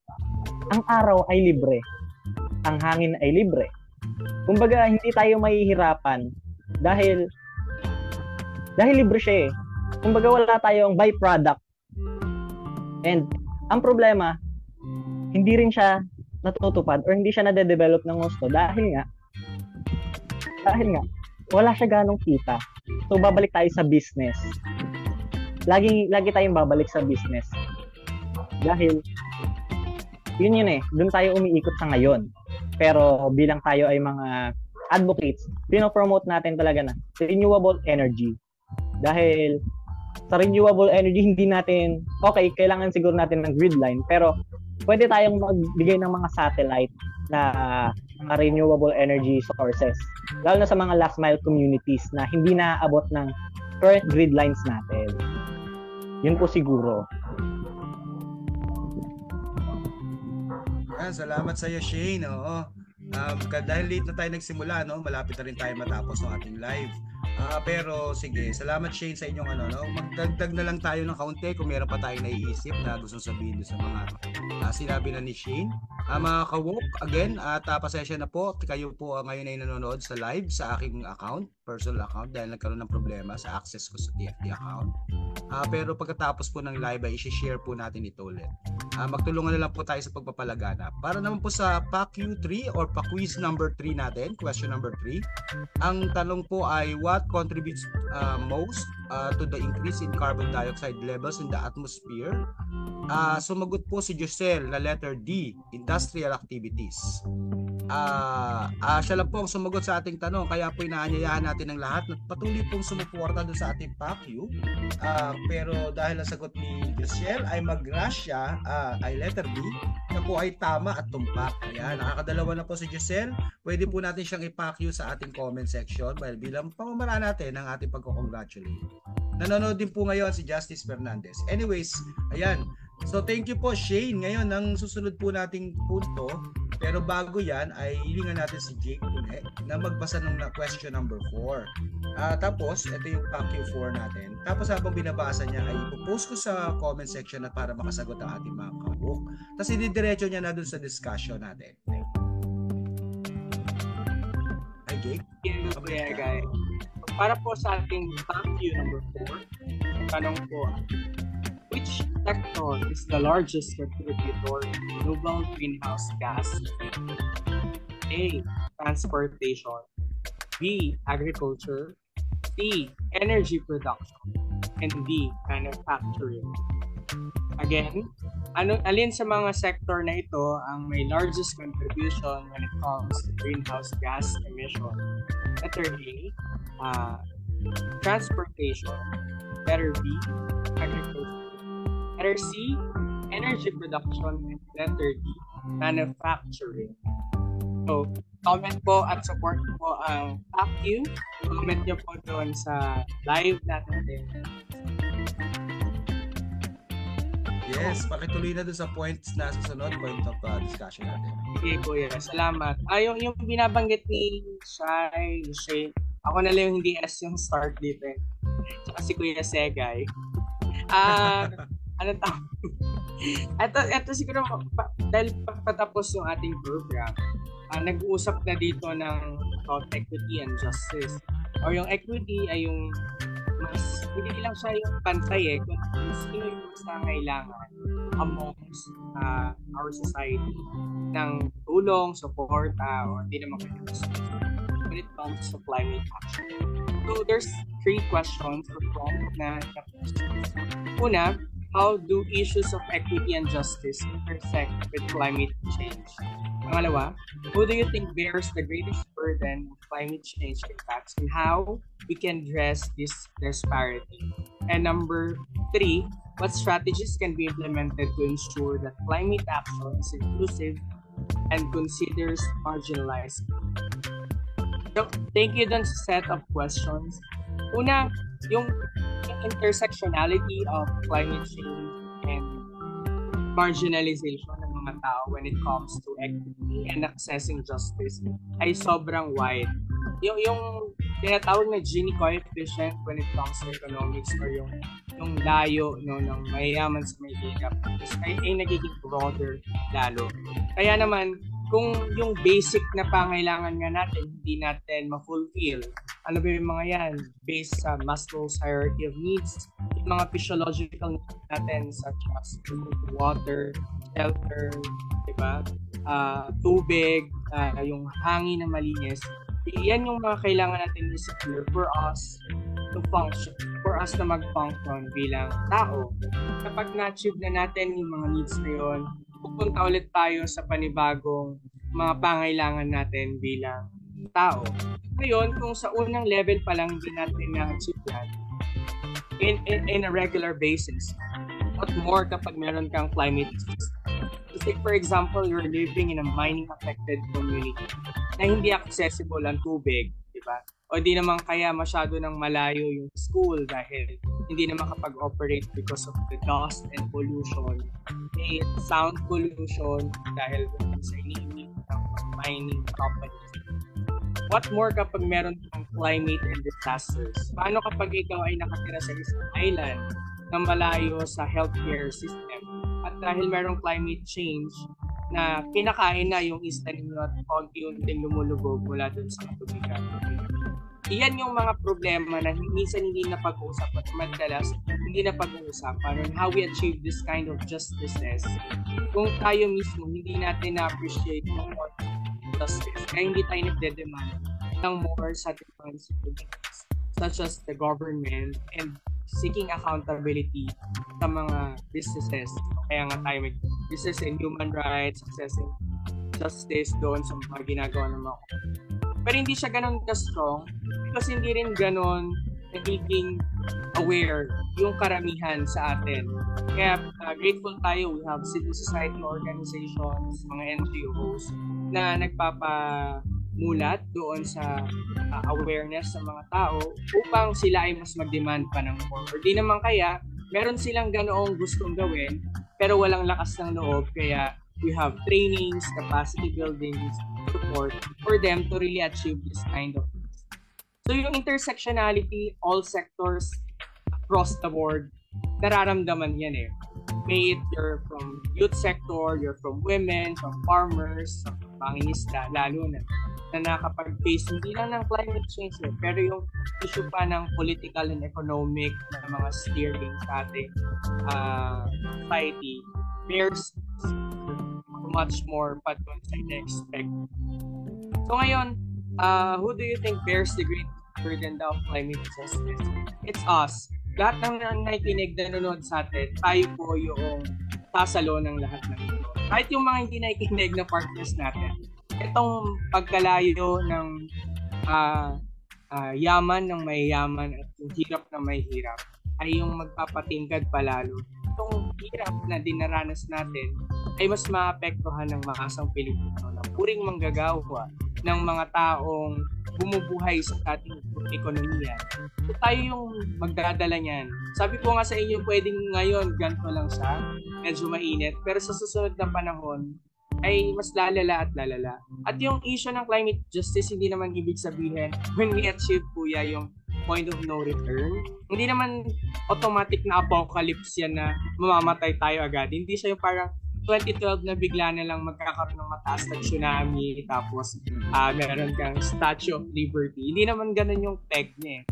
ang araw ay libre. Ang hangin ay libre. Kumbaga, hindi tayo mahihirapan dahil libre siya eh. Kumbaga, wala tayong byproduct. And ang problema, hindi rin siya natutupad or hindi siya nade-develop ng gusto dahil nga wala siya ganong kita. So, babalik tayo sa business. Lagi tayong babalik sa business. Dahil, yun eh. Doon tayo umiikot sa ngayon. Pero bilang tayo ay mga advocates, pinopromote natin talaga na renewable energy. Dahil sa renewable energy, hindi natin, kailangan siguro natin ng grid line, pero pwede tayong magbigay ng mga satellite na mga renewable energy sources. Lalo na sa mga last mile communities na hindi naaabot ng current grid lines natin. Yun po siguro. Salamat sa iyo, Shane. Oo. Dahil late na tayo nagsimula, malapit na rin tayo matapos ng ating live. Pero sige, salamat Shane sa inyong magdagdag na lang tayo ng kaunti kung meron pa tayong naiisip na gusto sabihin sa mga sinabi na ni Shane. Mga ka-woke, again, pasensya na po, kayo po ngayon ay nanonood sa live sa aking account, personal account, dahil nagkaroon ng problema sa access ko sa TFT account. Pero pagkatapos po ng live ay i-share po natin ito ulit. Magtulungan na lang po tayo sa pagpapalaganap. Para naman po sa PAQ3 or PAQ-quiz number 3 natin, question number 3, ang tanong po ay what contributes most to the increase in carbon dioxide levels in the atmosphere? Sumagot po si Giselle na letter D, industrial activities. Siya lang po ang sumagot sa ating tanong, kaya po inaanyayahan natin ng lahat na patuloy pong sumuporta doon sa ating PAQ. Pero dahil ang sagot ni Giselle ay mag-rush siya, ay letter B, na po ay tama at tumpak. Ayan, nakakadalawa na po si Giselle. Pwede po natin siyang i-PAQ sa ating comment section bilang pamamaraan natin ng ating pagkocongratulate. Nanonood din po ngayon si Justice Fernandez. Anyways, ayan. So thank you po Shane. Ngayon, ang susunod po nating punto, pero bago yan ay hilingan natin si Jake ulit na magbasa ng question number 4. Tapos, ito yung PAQ4 natin. Tapos habang binabasa niya ay ipopost ko sa comment section na para makasagot ang ating mga kabuk. Tapos ididiretso niya na dun sa discussion natin. Hi Jake. Yeah, guys. Para po sa ating PAQ number 4, tanong po, which sector is the largest contributor to global greenhouse gas? A. Transportation. B. Agriculture. C. Energy production. And D. Manufacturing. Again, alin sa mga sector na ito ang may largest contribution when it comes to greenhouse gas emission? Letter A. Transportation. Letter B. Agriculture. Letter C, energy production, and letter D, manufacturing. So, comment po at support po ang Thank You. Comment nyo po doon sa live natin din. Yes, pakituloy na doon sa points na susunod, point of discussion natin. Okay, Kuya. Salamat. Yung binabanggit ni Shai, ni Shane, ako na lang yung hindi S yung start dito. Tsaka si Kuya Segay. Ano tawag? Ito siguro, dahil patapos yung ating program, nag-uusap na dito ng about equity and justice. Or yung equity ay yung mas, hindi lang siya yung pantay kung sino yung mas nangailangan amongst our society ng tulong, suporta, or hindi naman kayo when it comes to climate action. So there's 3 questions or prompts na questions. Una, how do issues of equity and justice intersect with climate change? Pangalawa, who do you think bears the greatest burden of climate change impacts and how we can address this disparity? And number 3, what strategies can be implemented to ensure that climate action is inclusive and considers marginalized? So, thank you dun sa set of questions. Una, yung intersectionality of climate change and marginalization ng mga tao when it comes to equity and accessing justice ay sobrang wide. Yung tinatawag na Gini coefficient when it comes to economics or yung layo ng mayayaman sa may hirap ay nagiging broader lalo. Kaya naman, kung yung basic na pangailangan nga natin, hindi natin ma-fulfill, ano ba yung mga yan? Based sa Maslow's hierarchy of needs, yung mga physiological needs natin such as water, shelter, diba? Tubig, yung hangin na malinis. Yan yung mga kailangan natin i-secure for us to function, for us na mag-function bilang tao. Kapag na-achieve na natin yung mga needs na yun, pupunta ulit tayo sa panibagong mga pangailangan natin bilang tao. Ngayon, kung sa unang level pa lang hindi natin na-achieve yan, in a regular basis, what more kapag meron kang climate change? Say, for example, you're living in a mining-affected community na hindi accessible ang tubig, di ba? O di naman kaya masyado ng malayo yung school dahil hindi na makapag-operate because of the dust and pollution. May sound pollution dahil sa iniinit ng mining companies. What more kapag meron kang climate and disasters? Paano kapag ikaw ay nakatira sa isang island na malayo sa healthcare system? At dahil merong climate change na kinakain na yung isla ninyo at konti-unting lumulubog mula dun sa katubigan. Iyan yung mga problema na minsan hindi na pag-uusap at madalas hindi na pag-uusapan on how we achieve this kind of justices. Kung tayo mismo hindi natin na-appreciate yung justice, kaya hindi tayo nagde-demand ng more satisfying solutions such as the government and seeking accountability sa mga businesses. Kaya nga tayo may business and human rights, accessing justice doon sa mga ginagawa ng mga. Pero hindi siya ganun ka-strong kasi hindi rin ganun nagiging aware yung karamihan sa atin. Kaya grateful tayo, we have civil society organizations, mga NGOs na nagpapamulat doon sa awareness sa mga tao upang sila ay mas mag-demand pa ng more. Or di naman kaya, meron silang ganoong gustong gawin pero walang lakas ng loob kaya we have trainings, capacity building, support for them to really achieve this kind of things. So yung intersectionality, all sectors across the board, nararamdaman yan eh. May it you're from youth sector, you're from women, from farmers, from pangingisda, lalo na nakapag-face hindi lang ng climate change pero yung issue pa ng political and economic na mga steering sa ating society bears much more pa doon sa in-expect. So ngayon, who do you think bears the great burden of climate justice? It's us. Lahat ng nakikinig na nanonood sa atin, tayo po yung sasalo ng lahat ng ito. Kahit yung mga hindi nakikinig na partners natin, itong pagkalayo ng yaman ng may yaman at yung hirap na may hirap ay yung magpapatingkad palalo. Itong hirap na dinaranas natin ay mas maapektuhan ng makasang Pilipino na puring manggagawa ng mga taong bumubuhay sa ating ekonomiya. So, tayo yung magdadala niyan. Sabi ko nga sa inyo, pwedeng ngayon ganito lang siya, medyo mainit, pero sa susunod na panahon ay mas lalala at lalala. At yung issue ng climate justice, hindi naman ibig sabihin when we achieve kuya yung point of no return, hindi naman automatic na apocalypse yan na mamamatay tayo agad. Hindi siya yung parang 2012 na bigla na lang magkakaroon ng mataas na tsunami, tapos meron kang Statue of Liberty. Hindi naman ganun yung peg niya eh.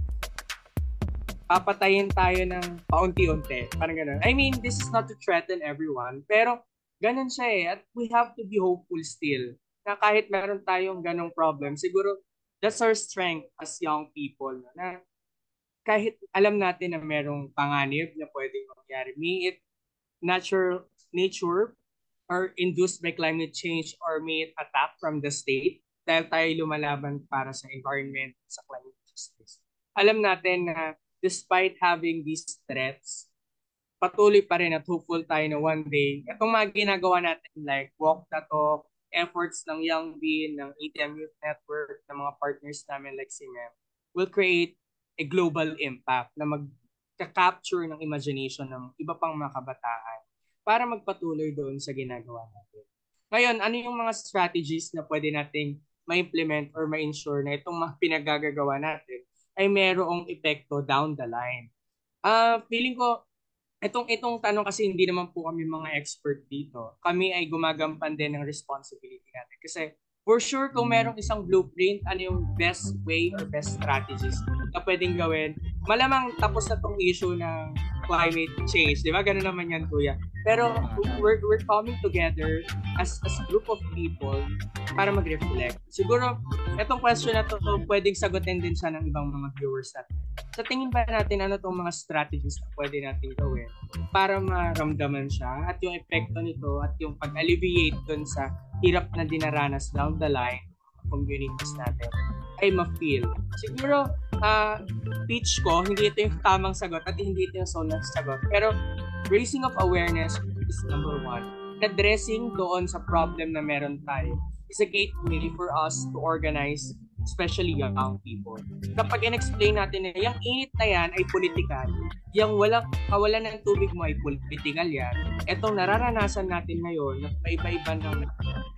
Papatayin tayo ng paunti-unti. Parang ganun. I mean, this is not to threaten everyone, pero ganun siya eh. At we have to be hopeful still. Na kahit meron tayong ganung problem, siguro that's our strength as young people. Na kahit alam natin na merong panganib na pwedeng mangyari, may it nature or induced by climate change or may it attack from the state dahil tayo lumalaban para sa environment, sa climate justice. Alam natin na despite having these threats, patuloy pa rin at hopeful tayo na one day, itong mga ginagawa natin like Walk the Talk, efforts ng Young Bean, ng ATM Youth Network, ng mga partners namin like si Mem, will create a global impact na mag-capture ng imagination ng iba pang mga kabataan para magpatuloy doon sa ginagawa natin. Ngayon, ano yung mga strategies na pwede nating ma-implement or ma-ensure na itong mga pinagagagawa natin ay merong epekto down the line? Feeling ko, itong tanong kasi hindi naman po kami mga expert dito. Kami ay gumagampan din ng responsibility natin. Kasi for sure, kung merong isang blueprint, ano yung best way or best strategies na pwedeng gawin, malamang tapos na tong issue ng climate change. Di ba? Ganun naman yan, kuya. Pero we're coming together as a group of people para mag-reflect. Siguro, itong question na to pwedeng sagutin din siya ng ibang mga viewers natin. Sa tingin ba natin ano itong mga strategies na pwede natin gawin para maramdaman siya at yung epekto nito at yung pag-alleviate dun sa hirap na dinaranas down the line communities natin ay ma-feel. Siguro, pitch ko, hindi ito yung tamang sagot at hindi ito yung solid sagot. Pero raising of awareness is number one. Addressing doon sa problem na meron tayo is a gateway for us to organize, especially young people. Kapag in-explain natin na yung init na yan ay political, yung kawalan ng tubig mo ay political yan, etong nararanasan natin ngayon na iba-iba ng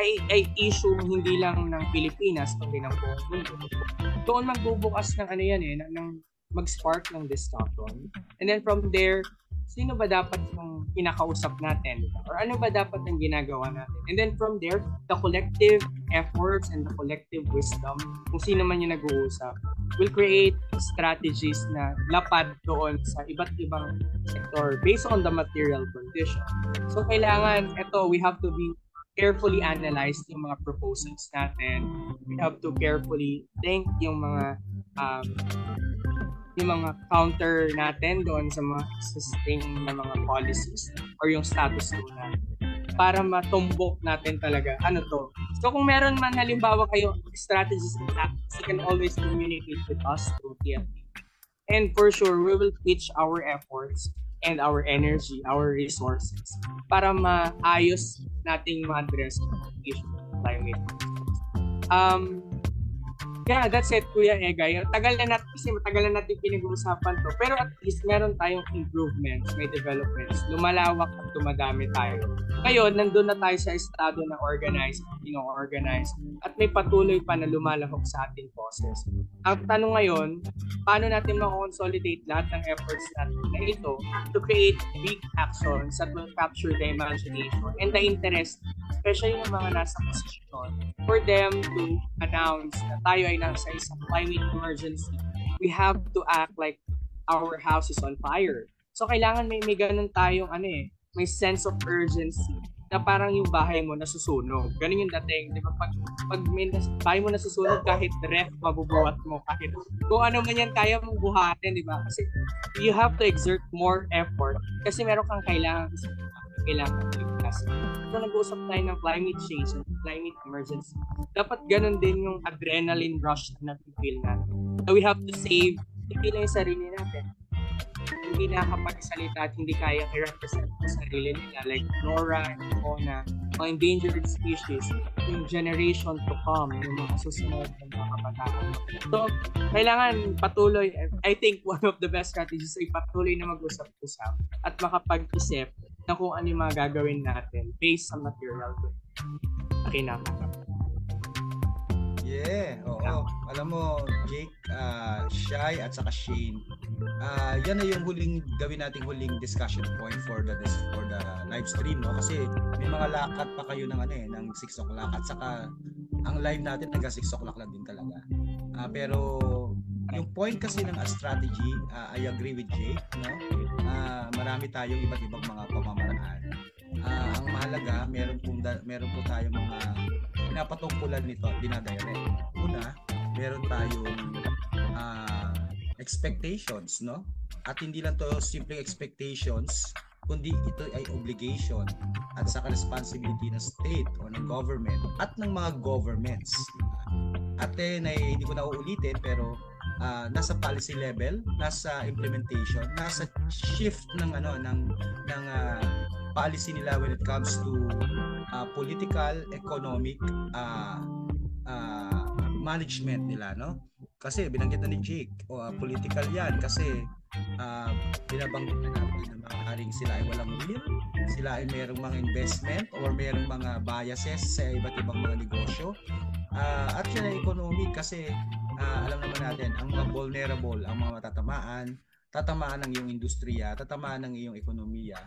ay issue hindi lang ng Pilipinas, kundi ng buong mundo. Doon magbubukas ng ano yan eh, ng mag-spark ng discussion. And then from there, sino ba dapat yung pinakausap natin? Or ano ba dapat ang ginagawa natin? And then from there, the collective efforts and the collective wisdom, kung sino man yung nag-uusap, will create strategies na lapad doon sa iba't ibang sector based on the material condition. So kailangan, we have to be carefully analyze yung mga proposals natin. We have to carefully think yung mga counter natin doon sa mga existing na mga policies or yung status quo natin para matumbok natin talaga ano to. So kung meron man halimbawa kayo strategies and tactics, you can always communicate with us through TFP. And for sure, we will pitch our efforts and our energy, our resources para maayos nating ma-address ang issue ng climate. Yeah, that's it, Kuya Egay. Matagal na natin pinag-uusapan to. Pero at least meron tayong improvements, may developments. Lumalawak at dumadami tayo. Ngayon, nandun na tayo sa estado na organize, at may patuloy pa na lumalahok sa ating boses. Ang tanong ngayon, paano natin ma-consolidate lahat ng efforts natin na ito to create big actions that will capture the imagination and the interest, especially ng mga nasa posisyon, for them to announce na tayo ay nasa isang climate emergency. We have to act like our house is on fire. So kailangan may ganun tayong may sense of urgency na parang yung bahay mo nasusunog. Ganun yung dating, di ba? Pag may bahay mo nasusunog, kahit ref, mabubuhat mo, kahit kung ano man yan, kaya mong buhatin, di ba? Kasi you have to exert more effort kasi meron kang kailangan ligtas. So nag-uusap tayo ng climate change and climate emergency. Dapat ganun din yung adrenaline rush na natin-feel natin. So we have to save, hindi lang yung sarili natin. We hindi nakakapagsalita at hindi kayang i-represent ang sarili nila, like Nora and Mona, mga endangered species, yung generation to come, yung mga susunod ng mga kabataan. So, kailangan patuloy, I think one of the best strategies ay patuloy na mag-usap-usap at makapag-isip na kung ano yung mga gagawin natin based sa material ko. Kinakaharap. Yeah, oo. Alam mo, Jake, Shai at saka Shane, yan na yung gawin nating huling discussion point for the live stream, no? Kasi may mga lakad pa kayo ng 6 o'clock at saka ang live natin hanggang 6 o'clock lang din talaga. Pero yung point kasi ng strategy, I agree with Jake, no? Marami tayong iba't ibang mga pamamaraan. Ang mahalaga, meron po tayong mga pinapatungkulan nito at dinadirect. Una, meron tayong expectations, no? At hindi lang to simple expectations, kundi ito ay obligation at saka responsibility ng state o ng government at ng mga governments. At hindi ko na uulitin, pero nasa policy level, nasa implementation, nasa shift ng policy nila when it comes to political, economic management nila, no? Kasi binanggit na ni Jake, political yan kasi binabanggit na natin na maaaring sila ay walang will, sila ay mayroong mga investment or mayroong mga biases sa iba't ibang mga negosyo. At yan ay economic kasi alam naman natin, ang mga vulnerable, ang mga tatamaan ng iyong industriya, tatamaan ng iyong ekonomiya.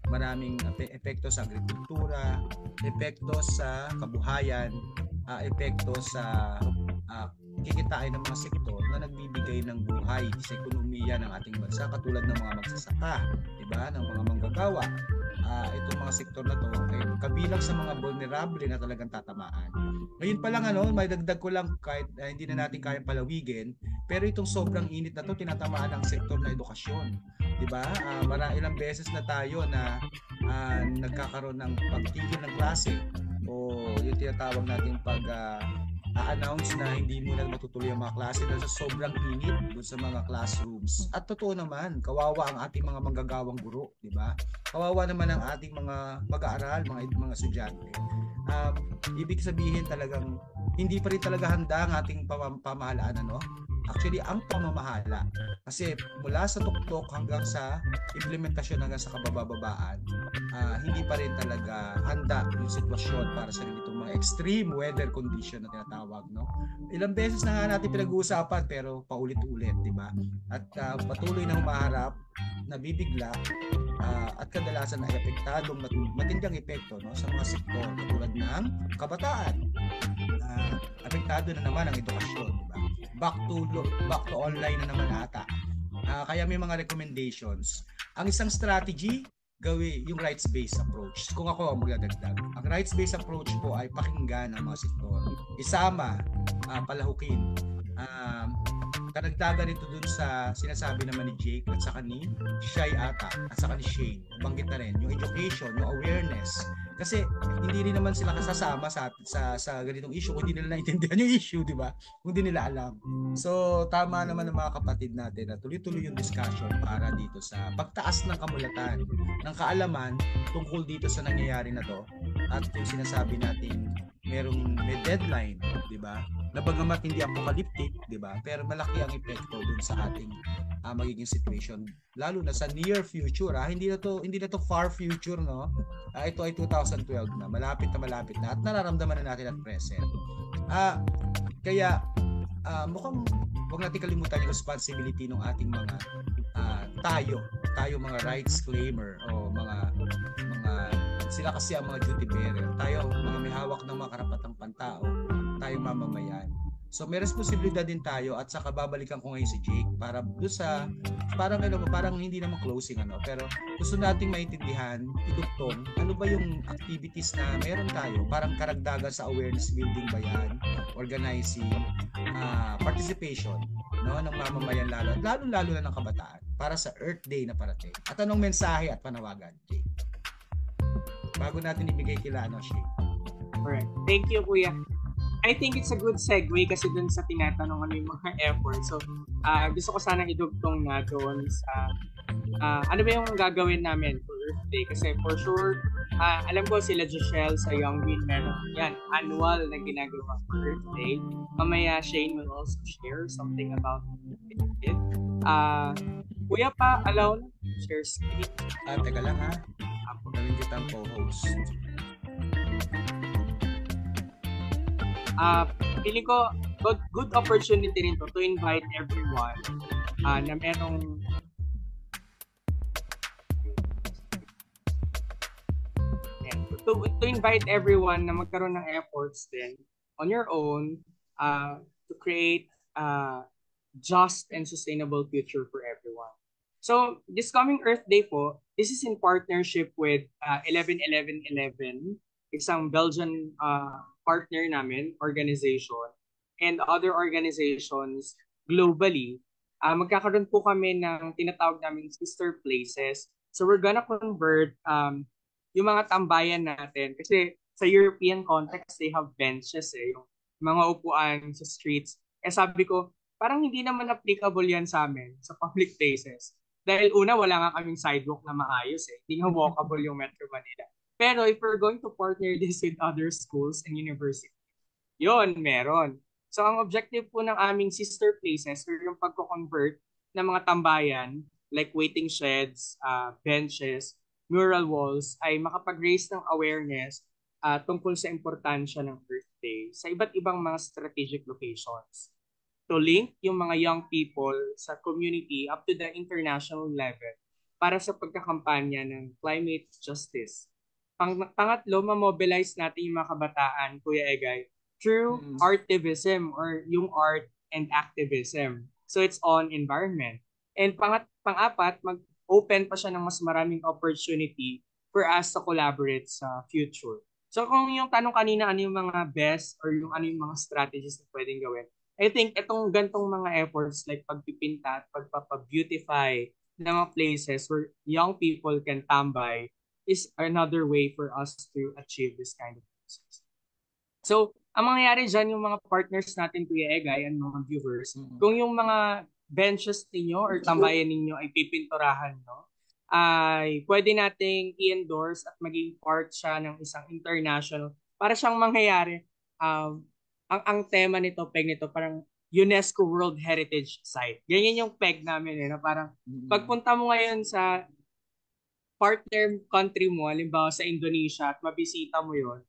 Maraming epekto sa agrikultura, epekto sa kabuhayan, epekto sa kikitain ng mga sektor na nagbibigay ng buhay sa ekonomiya ng ating bansa, katulad ng mga magsasaka, diba? Ng mga manggagawa. Itong mga sektor na to ay kabilang sa mga vulnerable na talagang tatamaan. Ngayon pa lang may dagdag ko lang kahit hindi na natin kayang palawigin, pero itong sobrang init na to tinatamaan ang sektor na edukasyon. Diba? Ilang beses na tayo na nagkakaroon ng pagtigil ng klase o yung tinatawag natin announce na hindi muna matutuloy ang mga klase dahil sa sobrang init doon sa mga classrooms. At totoo naman, kawawa ang ating mga manggagawang guro, di ba? Kawawa naman ang ating mga mag-aaral, mga estudyante. Ibig sabihin talagang hindi pa rin talaga handa ang ating pamahalaan, Actually, ang pamamahala. Kasi mula sa tuktok hanggang sa implementasyon hanggang sa kabababaan, hindi pa rin talaga handa yung sitwasyon para sa ganitong mga extreme weather condition na tinatawag, no? Ilang beses na nga natin pinag-uusapan pero paulit-ulit, di ba? At patuloy na humaharap, nabibigla, at kadalasan ay apektadong matindang epekto, no, sa mga sektor tulad ng kabataan. Apektado na naman ang edukasyon, di ba? Back to online na naman ata. Kaya may mga recommendations. Ang isang strategy, gawin yung rights-based approach. Kung ako ang magdadagdag, ang rights-based approach po ay pakinggan ang mga sektor. Isama, palahukin. Karagdagan nito dun sa sinasabi naman ni Jake at saka ni Shai ata at saka ni Shane. Banggit na rin yung education, yung awareness. Kasi hindi rin naman sila kasasama sa ganitong issue kung hindi nila naintindihan yung issue, di ba? Kung hindi nila alam. So, tama naman ng mga kapatid natin na tuloy-tuloy yung discussion para dito sa pagtaas ng kamulatan, ng kaalaman tungkol dito sa nangyayari na to at yung sinasabi natin may deadline, di ba? Na bagamat hindi apocalyptic, di ba? Pero malaki ang epekto dun sa ating magiging situation, lalo na sa near future. Hindi na to far future, no? Ito ay 2012 na, malapit na at nararamdaman na natin at present. Kaya mukhang huwag natin kalimutan yung responsibility ng ating mga tayo mga rights claimer o mga sila kasi ang mga duty bearer. Tayo mga may hawak ng mga karapatang pantao, tayong mamamayan. So may responsibilidad din tayo at saka babalikan ko ngayon si Jake para doon sa parang hindi naman closing pero gusto nating maintindihan, idugtong ano ba yung activities na meron tayo, parang karagdagan sa awareness building ba yan, organizing, participation, no, ng mamamayan lalo na ng kabataan para sa Earth Day na parating. At anong mensahe at panawagan, Jake? Bago natin ibigay kila Shake. Alright. Thank you, Kuya. I think it's a good segue kasi dun sa tinatanong yung mga effort. So, gusto ko sanang idugtong na doon sa ano ba yung gagawin namin for Earth Day? Kasi for sure, alam ko sila Joshelle sa Youngbean meron yan, annual na ginagawa for Earth Day. Mamaya Shane will also share something about it. Kuya pa, allow na share screen. Teka lang ha. Gawin kitang co-host. Feeling ko good opportunity rin to invite everyone na merong to invite everyone na magkaroon ng efforts din on your own to create just and sustainable future for everyone. So, this coming Earth Day po, this is in partnership with 11-11-11, isang Belgian partner namin, organization, and other organizations globally. Magkakaroon po kami ng tinatawag namin sister places. So, we're gonna convert yung mga tambayan natin. Kasi sa European context, they have benches yung mga upuan sa streets. Sabi ko, parang hindi naman applicable yan sa amin, sa public places. Dahil una, wala nga kaming sidewalk na maayos Hindi nga walkable yung Metro Manila. Pero if we're going to partner this with other schools and universities, yon meron. So ang objective po ng aming sister places or yung pagko-convert ng mga tambayan, like waiting sheds, benches, mural walls, ay makapag-raise ng awareness tungkol sa importansya ng Earth Day sa iba't ibang mga strategic locations. To link yung mga young people sa community up to the international level para sa pagkakampanya ng climate justice. Pangatlo, ma-mobilize natin yung mga kabataan, Kuya Egay, through artivism or yung art and activism. So it's on environment. And pang-apat, mag-open pa siya ng mas maraming opportunity for us to collaborate sa future. So kung yung tanong kanina ano yung mga best or yung ano yung mga strategies na pwedeng gawin, I think itong gantong mga efforts like pagpipinta at pagpapabeautify ng mga places where young people can tambay is another way for us to achieve this kind of process. So, ang mangyayari dyan, yung mga partners natin, Kuya Egay, and mga viewers, kung yung mga benches ninyo or tambayan ninyo ay pipinturahan, ay pwede nating i-endorse at maging part siya ng isang international, para siyang mangyayari, ang tema nito, peg nito, parang UNESCO World Heritage Site. Ganyan yung peg namin na parang pagpunta mo ngayon sa partner country mo, halimbawa sa Indonesia at mabisita mo yon,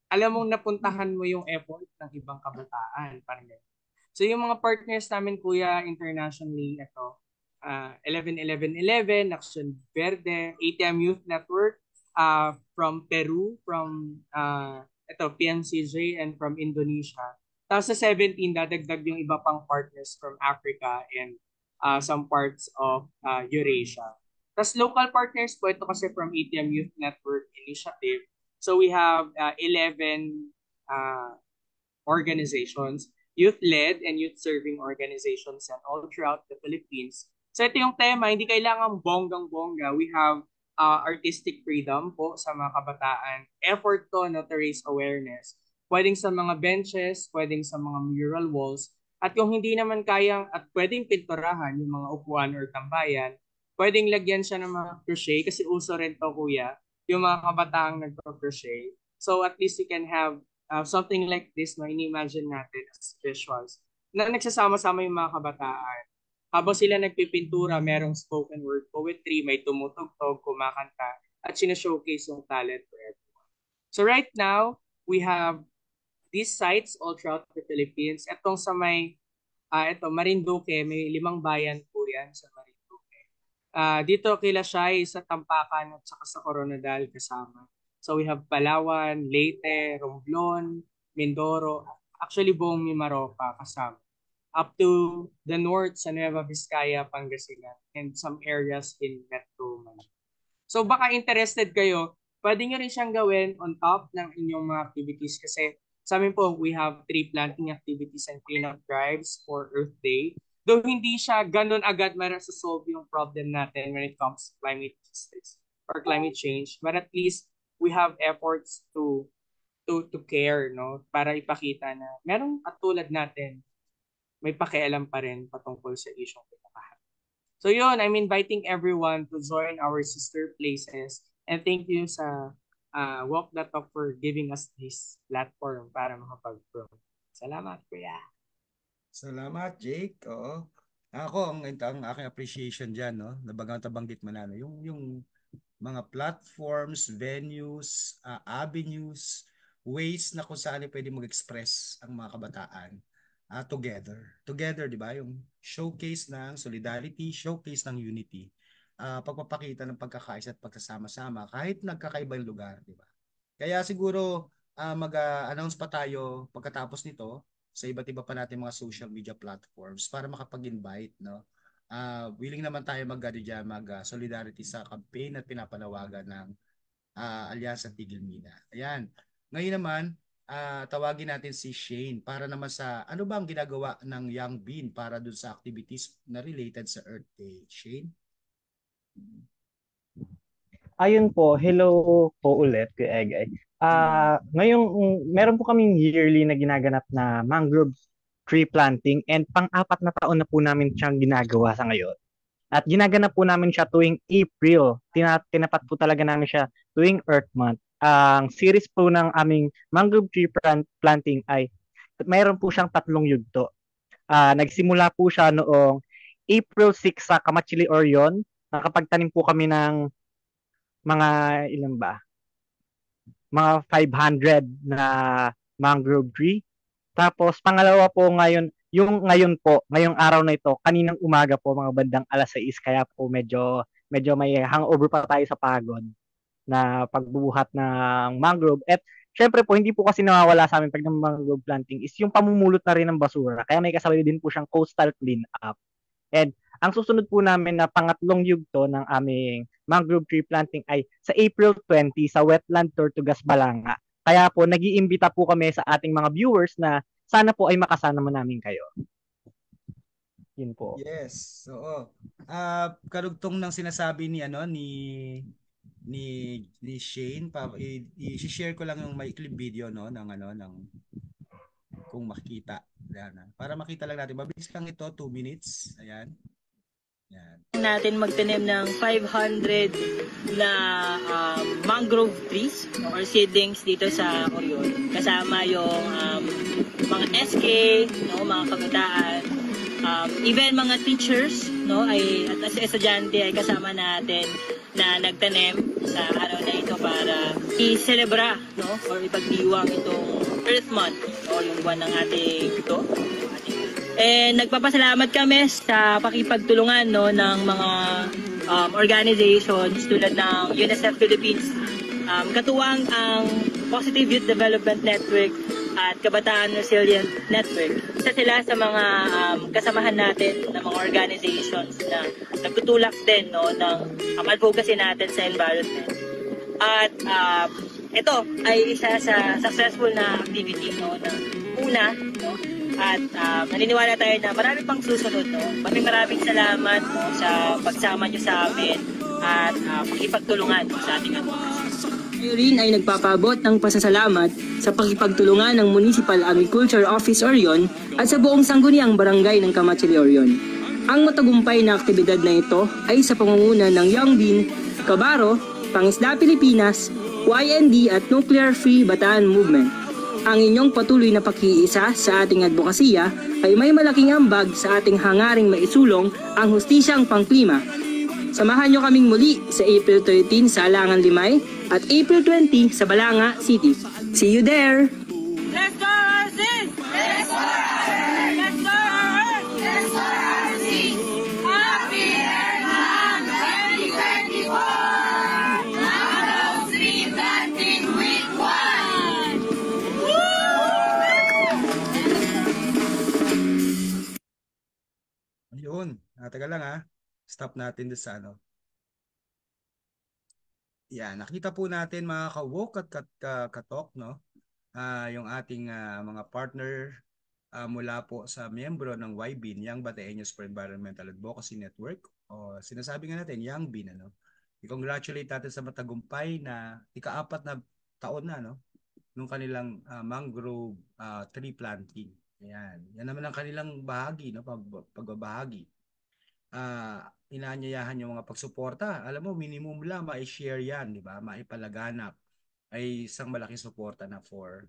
alam mong napuntahan mo yung effort ng ibang kabataan. Parang ganyan. So yung mga partners namin, Kuya, internationally, ito, 11-11-11, Action Verde, ATM Youth Network, from Peru, from PNCJ, and from Indonesia. Tapos sa 17, dadagdag yung iba pang partners from Africa and some parts of Eurasia. Tapos local partners po, ito kasi from ATM Youth Network Initiative. So we have 11 organizations, youth-led and youth-serving organizations and all throughout the Philippines. So ito yung tema, hindi kailangan bonggang-bongga. We have artistic freedom po sa mga kabataan. Effort to to raise awareness. Pwedeng sa mga benches, pwedeng sa mga mural walls. At kung hindi naman kayang at pwedeng pinturahan yung mga upuan or tambayan, pwedeng lagyan siya ng mga crochet kasi uso rin to, Kuya, yung mga kabataang nagpo-crochet. So at least you can have something like this, ini-imagine natin as visuals, na nagsasama-sama yung mga kabataan. Habang sila nagpipintura, merong spoken word poetry, may tumutugtog, kumakanta, at sinashowcase yung talent for everyone. So right now, we have these sites all throughout the Philippines. Etong sa may, Marinduque, may 5 bayan po yan sa Marinduque. Dito kila Shai sa Tampakan at saka sa Coronadal kasama. So we have Palawan, Leyte, Romblon, Mindoro, actually buong Mimaropa kasama. Up to the north sa Nueva Vizcaya, Pangasinan, and some areas in Metro Manila. So baka interested kayo, pwede nyo rin siyang gawin on top ng inyong mga activities kasi sa amin po, we have tree planting activities and cleanup drives for Earth Day. Though hindi siya ganun agad marasolve yung problem natin when it comes to climate justice or climate change, but at least we have efforts to care, para ipakita na merong at tulad natin, may pakialam pa rin patungkol sa isyong pinakahan. So yun, I'm inviting everyone to join our sister places. And thank you sa Walk the Talk for giving us this platform para makapag-promote. Salamat, Kuya. Salamat, Jake. Oo. Ako, ang aking appreciation dyan, no? Nabanggit mo na, no? Yung mga platforms, venues, avenues, ways na kung saan pwede mag-express ang mga kabataan together. Together, di ba? Yung showcase ng solidarity, showcase ng unity. Pagpapakita ng pagkakaisa at pagkasama-sama kahit nagkakaibang lugar, di ba? Kaya siguro mag-announce pa tayo pagkatapos nito sa iba't iba pa natin mga social media platforms para makapag-invite, no? Willing naman tayo solidarity sa campaign at pinapanawagan ng Alyansa Tigil Mina. Ayan. Ngayon naman, tawagin natin si Shane para naman sa ano ba ang ginagawa ng Young Bean para dun sa activities na related sa Earth Day. Shane? Ayun po, hello po ulit kay Egay. Ngayong meron po kaming yearly na ginaganap na mangrove tree planting and pang-apat na taon na po namin siyang ginagawa sa ngayon. At ginaganap po namin siya tuwing April. Tinapat po talaga namin siya tuwing Earth Month. Ang series po ng aming mangrove tree planting ay mayroon po siyang 3 yugto. Nagsimula po siya noong April 6 sa Kamachili Orion. Nakapagtanim po kami ng mga ilan ba? Mga 500 na mangrove tree. Tapos pangalawa po ngayon po, ngayong araw na ito, kaninang umaga po mga bandang alas 6 kaya po medyo may hangover pa tayo sa pagod na pagbubuhat ng mangrove. At syempre po hindi po kasi nawawala sa amin pag ng mangrove planting is yung pamumulot na rin ng basura. Kaya may kasabay din po siyang coastal clean up. And ang susunod po namin na pangatlong yugto ng aming mangrove tree planting ay sa April 20 sa Wetland Tortugas, Balanga. Kaya po nag-iimbita po kami sa ating mga viewers na sana po ay makasama namin kayo. Yun po. Yes. Oo. Karugtong ng sinasabi ni Shane i-share ko lang yung maikling video no ng kung makita. Ayan, para makita lang natin. Mabilis lang ito, 2 minutes. Ayan. Yan. Natin magtanim ng 500 na mangrove trees or seedlings dito sa Orion. Kasama yung mga SK, no, mga kabataan, even mga teachers, no, at as estudyante ay kasama natin na nagtanim sa araw na ito para i-celebra, no, or ipagdiwang itong Earth Month, o yung buwan ng ating ito. Nagpapasalamat kami sa pakipagtulungan no ng mga organizations tulad ng UNICEF Philippines, katuwang ang Positive Youth Development Network at Kabataan Resilient Network. Isa sila sa mga kasamahan natin ng mga organizations na nagtutulak din no ng advocacy natin sa environment. At ito ay isa sa successful na activity no na una no. At naniniwala tayo na marami pang susunod. No? Maraming salamat no, sa pagsama nyo sa amin at pakipagtulungan sa ating advocacy. Tayo rin ay nagpapabot ng pasasalamat sa pakipagtulungan ng Municipal Agriculture Office Orion at sa buong sangguniang barangay ng Kamachili Orion. Ang matagumpay na aktibidad na ito ay sa pangunguna ng Young Bean, Kabaro, Pangisda Pilipinas, YND at Nuclear Free Bataan Movement. Ang inyong patuloy na pakiisa sa ating advokasya ay may malaking ambag sa ating hangaring maisulong ang hustisyang pangklima. Samahan nyo kaming muli sa April 13 sa Alangan Limay at April 20 sa Balanga City. See you there! Let's go RC! Let's go RC! Let's go RC! Let's go RC! Happy Earth Month 2024! Yun. Taga lang Stop natin doon sa ano. Yan, nakita po natin mga ka-woke at katok, no? Yung ating mga partner mula po sa miyembro ng YBIN, Young Bateeños for Environmental Advocacy Network, o sinasabi nga natin, Young BIN, ano? I-congratulate natin sa matagumpay na ika-4 na taon na, no? Nung kanilang mangrove tree planting. Ayan. Yan naman ang kanilang bahagi, no? Pagbabahagi. inaanyayahan yung mga pagsuporta. Alam mo, minimum lang mai-share yan, di ba? Maipalaganap ay isang malaking suporta na for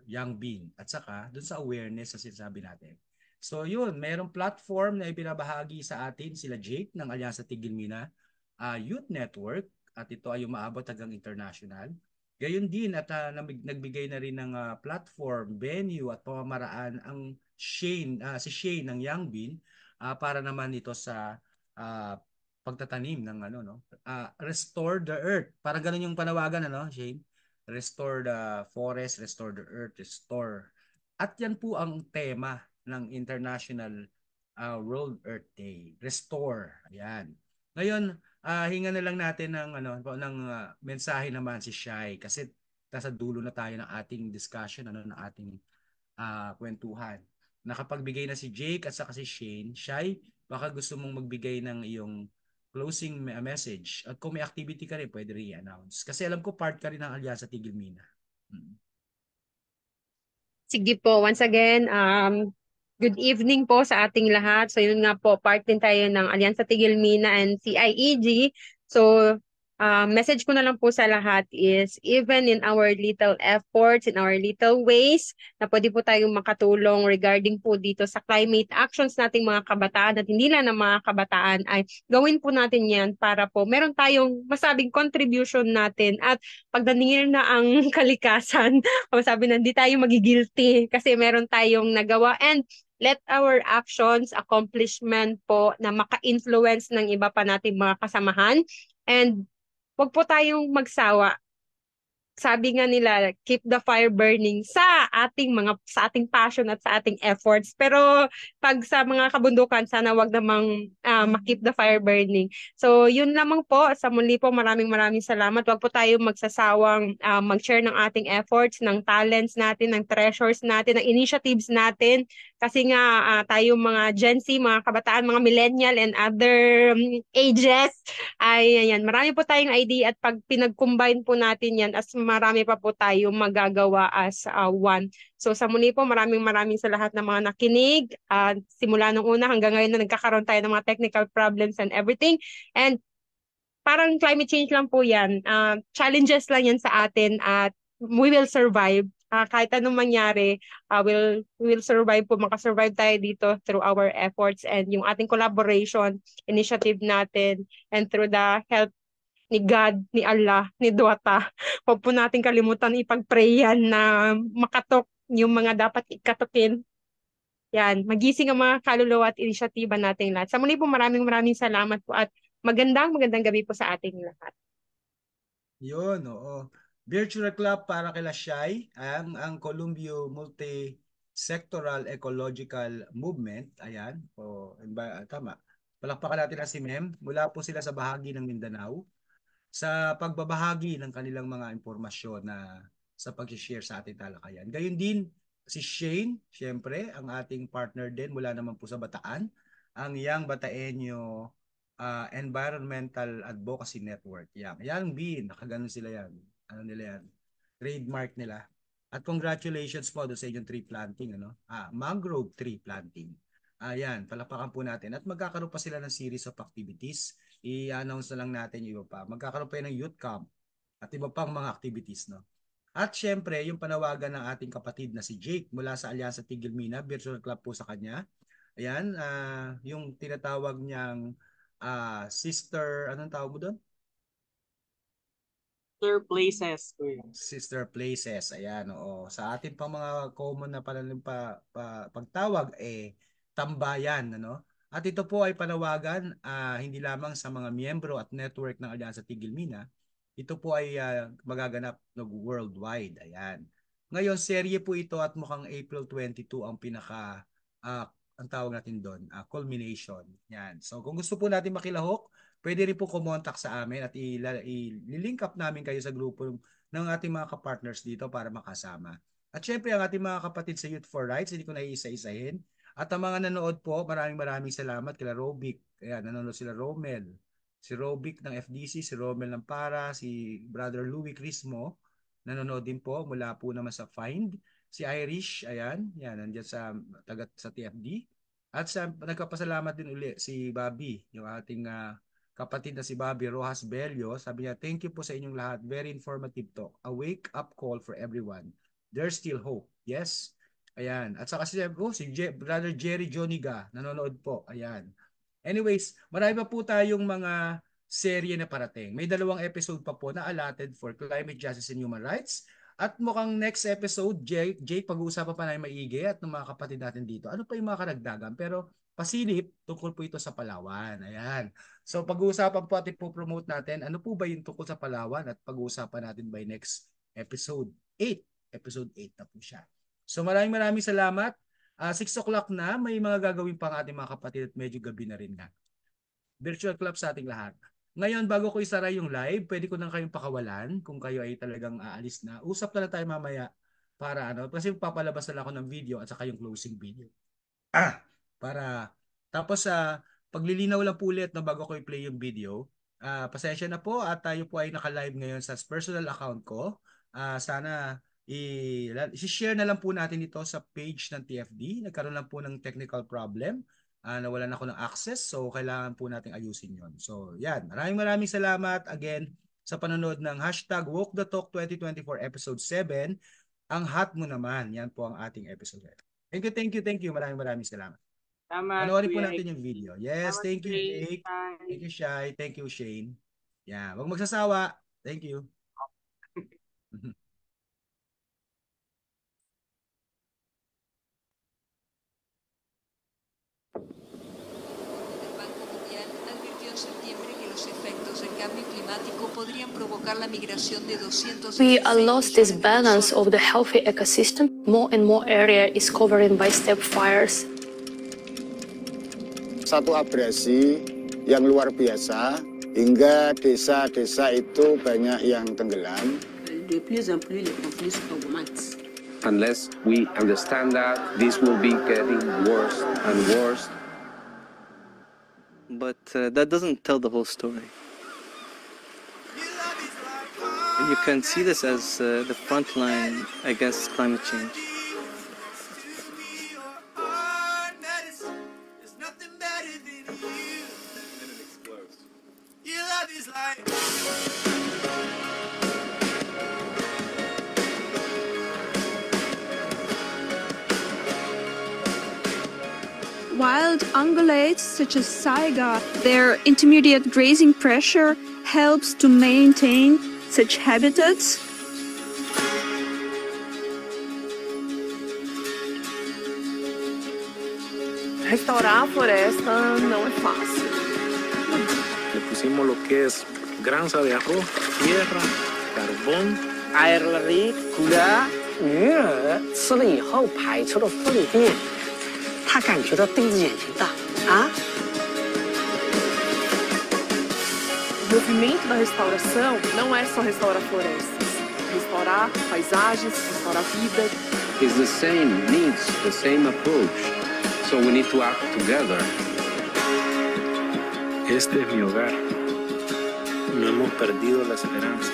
Young Bean at saka dun sa awareness na sinasabi natin. So yun, mayroong platform na ibinabahagi sa atin sila Jake ng Alyansa Tigilmina Youth Network at ito ay umaabot hanggang international. Gayon din at nagbigay na rin ng platform, venue at pamamaraan ang si Shane ng Young Bean para naman ito sa uh, pagtatanim ng ano no restore the earth. Parang ganun yung panawagan ano, Shane. Restore the forest, restore the earth, restore. At yan po ang tema ng International World Earth Day. Restore. Ayan. Ngayon, hinga na lang natin ng mensahe naman si Shai kasi nasa dulo na tayo ng ating discussion ng ating kwentuhan. Nakapagbigay na si Jake at saka si Shane. Shai, baka gusto mong magbigay ng iyong closing message. At kung may activity ka rin, pwede rin i-announce. Kasi alam ko part ka rin ng Alyansa Tigilmina. Sige po, once again, good evening po sa ating lahat. So yun nga po, part din tayo ng Alyansa Tigilmina and CIEG. So message ko na lang po sa lahat is even in our little efforts, in our little ways, na pwede po tayong makatulong regarding po dito sa climate actions nating mga kabataan at hindi lang ng mga kabataan ay gawin po natin yan para po meron tayong masabing contribution natin at pagdating na ang kalikasan, sabi na hindi tayo magigilty kasi meron tayong nagawa and let our actions, accomplishment po na maka-influence ng iba pa nating mga kasamahan and wag po tayong magsawa. Sabi nga nila, keep the fire burning sa ating passion at sa ating efforts. Pero pag sa mga kabundukan, sana wag namang ma-keep the fire burning. So, yun lamang po. Sa muli po, maraming salamat. Wag po tayo magsasawang mag-share ng ating efforts, ng talents natin, ng treasures natin, ng initiatives natin. Kasi nga tayo mga Gen Z, mga kabataan, mga millennial and other ages, ay ayan, marami po tayong idea at pag pinag-combine po natin yan as marami pa po tayong magagawa as one. So sa muli po, maraming sa lahat ng mga nakinig. Simula nung una hanggang ngayon na nagkakaroon tayo ng mga technical problems and everything. And parang climate change lang po yan. Challenges lang yan sa atin at we will survive. Kahit anong mangyari, we'll survive po. Makasurvive tayo dito through our efforts and yung ating collaboration, initiative natin, and through the help ni God, ni Allah, ni Duwata. Huwag po natin kalimutan ipag-pray yan na makatok yung mga dapat ikatukin. Yan, magising ang mga kaluluwa at inisyatiba nating lahat. Sa muli po, maraming salamat po at magandang gabi po sa ating lahat. Yun, oo. Virtual Club para kila Shai, ang Columbio Multi-Sectoral Ecological Movement. Ayan, tama. Palakpakan natin na si Mem. Mula po sila sa bahagi ng Mindanao sa pagbabahagi ng kanilang mga impormasyon na sa pag-share sa ating talakayan. Gayun din si Shane, syempre, ang ating partner din mula naman po sa Bataan, ang Young Bataeño Environmental Advocacy Network. Young Bean, nakaganon sila yan. Ano nila yan? Trademark nila. At congratulations po doon sa inyong tree planting, mangrove tree planting. Ayan, palapakan po natin. At magkakaroon pa sila ng series of activities. I-announce na lang natin yung iba pa. Magkakaroon pa ng youth camp at iba pang mga activities, no? At syempre, yung panawagan ng ating kapatid na si Jake mula sa Alyansa Tigilmina, virtual club po sa kanya. Ayan, yung tinatawag niyang sister, anong tawag mo doon? Sister places. Sister places, ayan, oo. Sa ating pang mga common na pagtawag, tambayan, ano? At ito po ay panawagan hindi lamang sa mga miyembro at network ng Alyansa Tigilmina. Ito po ay magaganap worldwide. Ayan. Ngayon, serye po ito at mukhang April 22 ang pinaka ang tawag natin doon, culmination. Yan. So kung gusto po natin makilahok, pwede rin po kumontak sa amin at i-link up namin kayo sa grupo ng ating mga kapartners dito para makasama. At syempre ang ating mga kapatid sa Youth for Rights, hindi ko na iisa-isahin. At ang mga nanood po, maraming salamat kila Robic. Ayan, nanonood sila Romel. Si Robic ng FDC, si Romel ng Para, si Brother Louie Crismo. Nanonood din po mula po naman sa Find. Si Irish, ayan, yan, nandiyan sa TFD. At nagpapasalamat din uli si Bobby, yung ating kapatid na si Bobby Rojas Bello. Sabi niya, thank you po sa inyong lahat. Very informative talk. A wake-up call for everyone. There's still hope. Yes. Ayan. At saka si Brother Jerry Joniga, nanonood po. Ayan. Anyways, marami pa po tayong mga serye na parating. May 2 episode pa po na allotted for climate justice and human rights. At mukhang next episode, Jake, pag-uusapan pa namin maigi at ng mga kapatid natin dito. Ano pa yung mga karagdagan? Pero pasilip, tungkol po ito sa Palawan. Ayan. So pag-uusapan po at ipopromote natin, ano po ba yung tungkol sa Palawan at pag-uusapan natin by next episode 8. Episode 8 na po siya. So maraming salamat. 6 o'clock na, may mga gagawin pa ang ating mga kapatid at medyo gabi na rin nga. Virtual club sa ating lahat. Ngayon, bago ko isara yung live, pwede ko nang kayong pakawalan kung kayo ay talagang aalis na. Usap na lang tayo mamaya para kasi papalabas na lang ako ng video at saka yung closing video. Para tapos paglilinaw lang po ulit na bago ko i-play yung video. Pasensya na po at tayo po ay naka-live ngayon sa personal account ko. Sana i-share na lang po natin ito sa page ng TFD. Nagkaroon lang po ng technical problem. Nawalan ako ng access, so kailangan po nating ayusin yon. So yan, maraming salamat again sa panonood ng #Walk the Talk 2024 episode 7. Ang hot mo naman, yan po ang ating episode. Thank you. Maraming salamat. Panoorin po natin yung video. Yes, thank you, Jake. Thank you, Shai. Thank you, Shane. Yeah, wag magsasawa. Thank you. We lost this balance of the healthy ecosystem. More and more area is covered by steppe fires. Satu abrasi yang luar biasa hingga desa-desa itu banyak yang tenggelam. De plus en plus les conflits augmentent. Unless we understand that, this will be getting worse and worse. But that doesn't tell the whole story. You can see this as the front line against climate change. Wild ungulates such as saiga, their intermediate grazing pressure helps to maintain such habitats. Restaurar a floresta não é fácil. Le pusimos lo que es granza de arroz, tierra, carbón. 挨了里，kula，吃了以后排出的粪便，他感觉到瞪着眼睛的啊。O movimento da restauração não é só restaurar florestas, restaurar paisagens, restaurar vida. It's the same needs, the same approach. So we need to act together. Este es mi hogar. No hemos perdido la esperanza.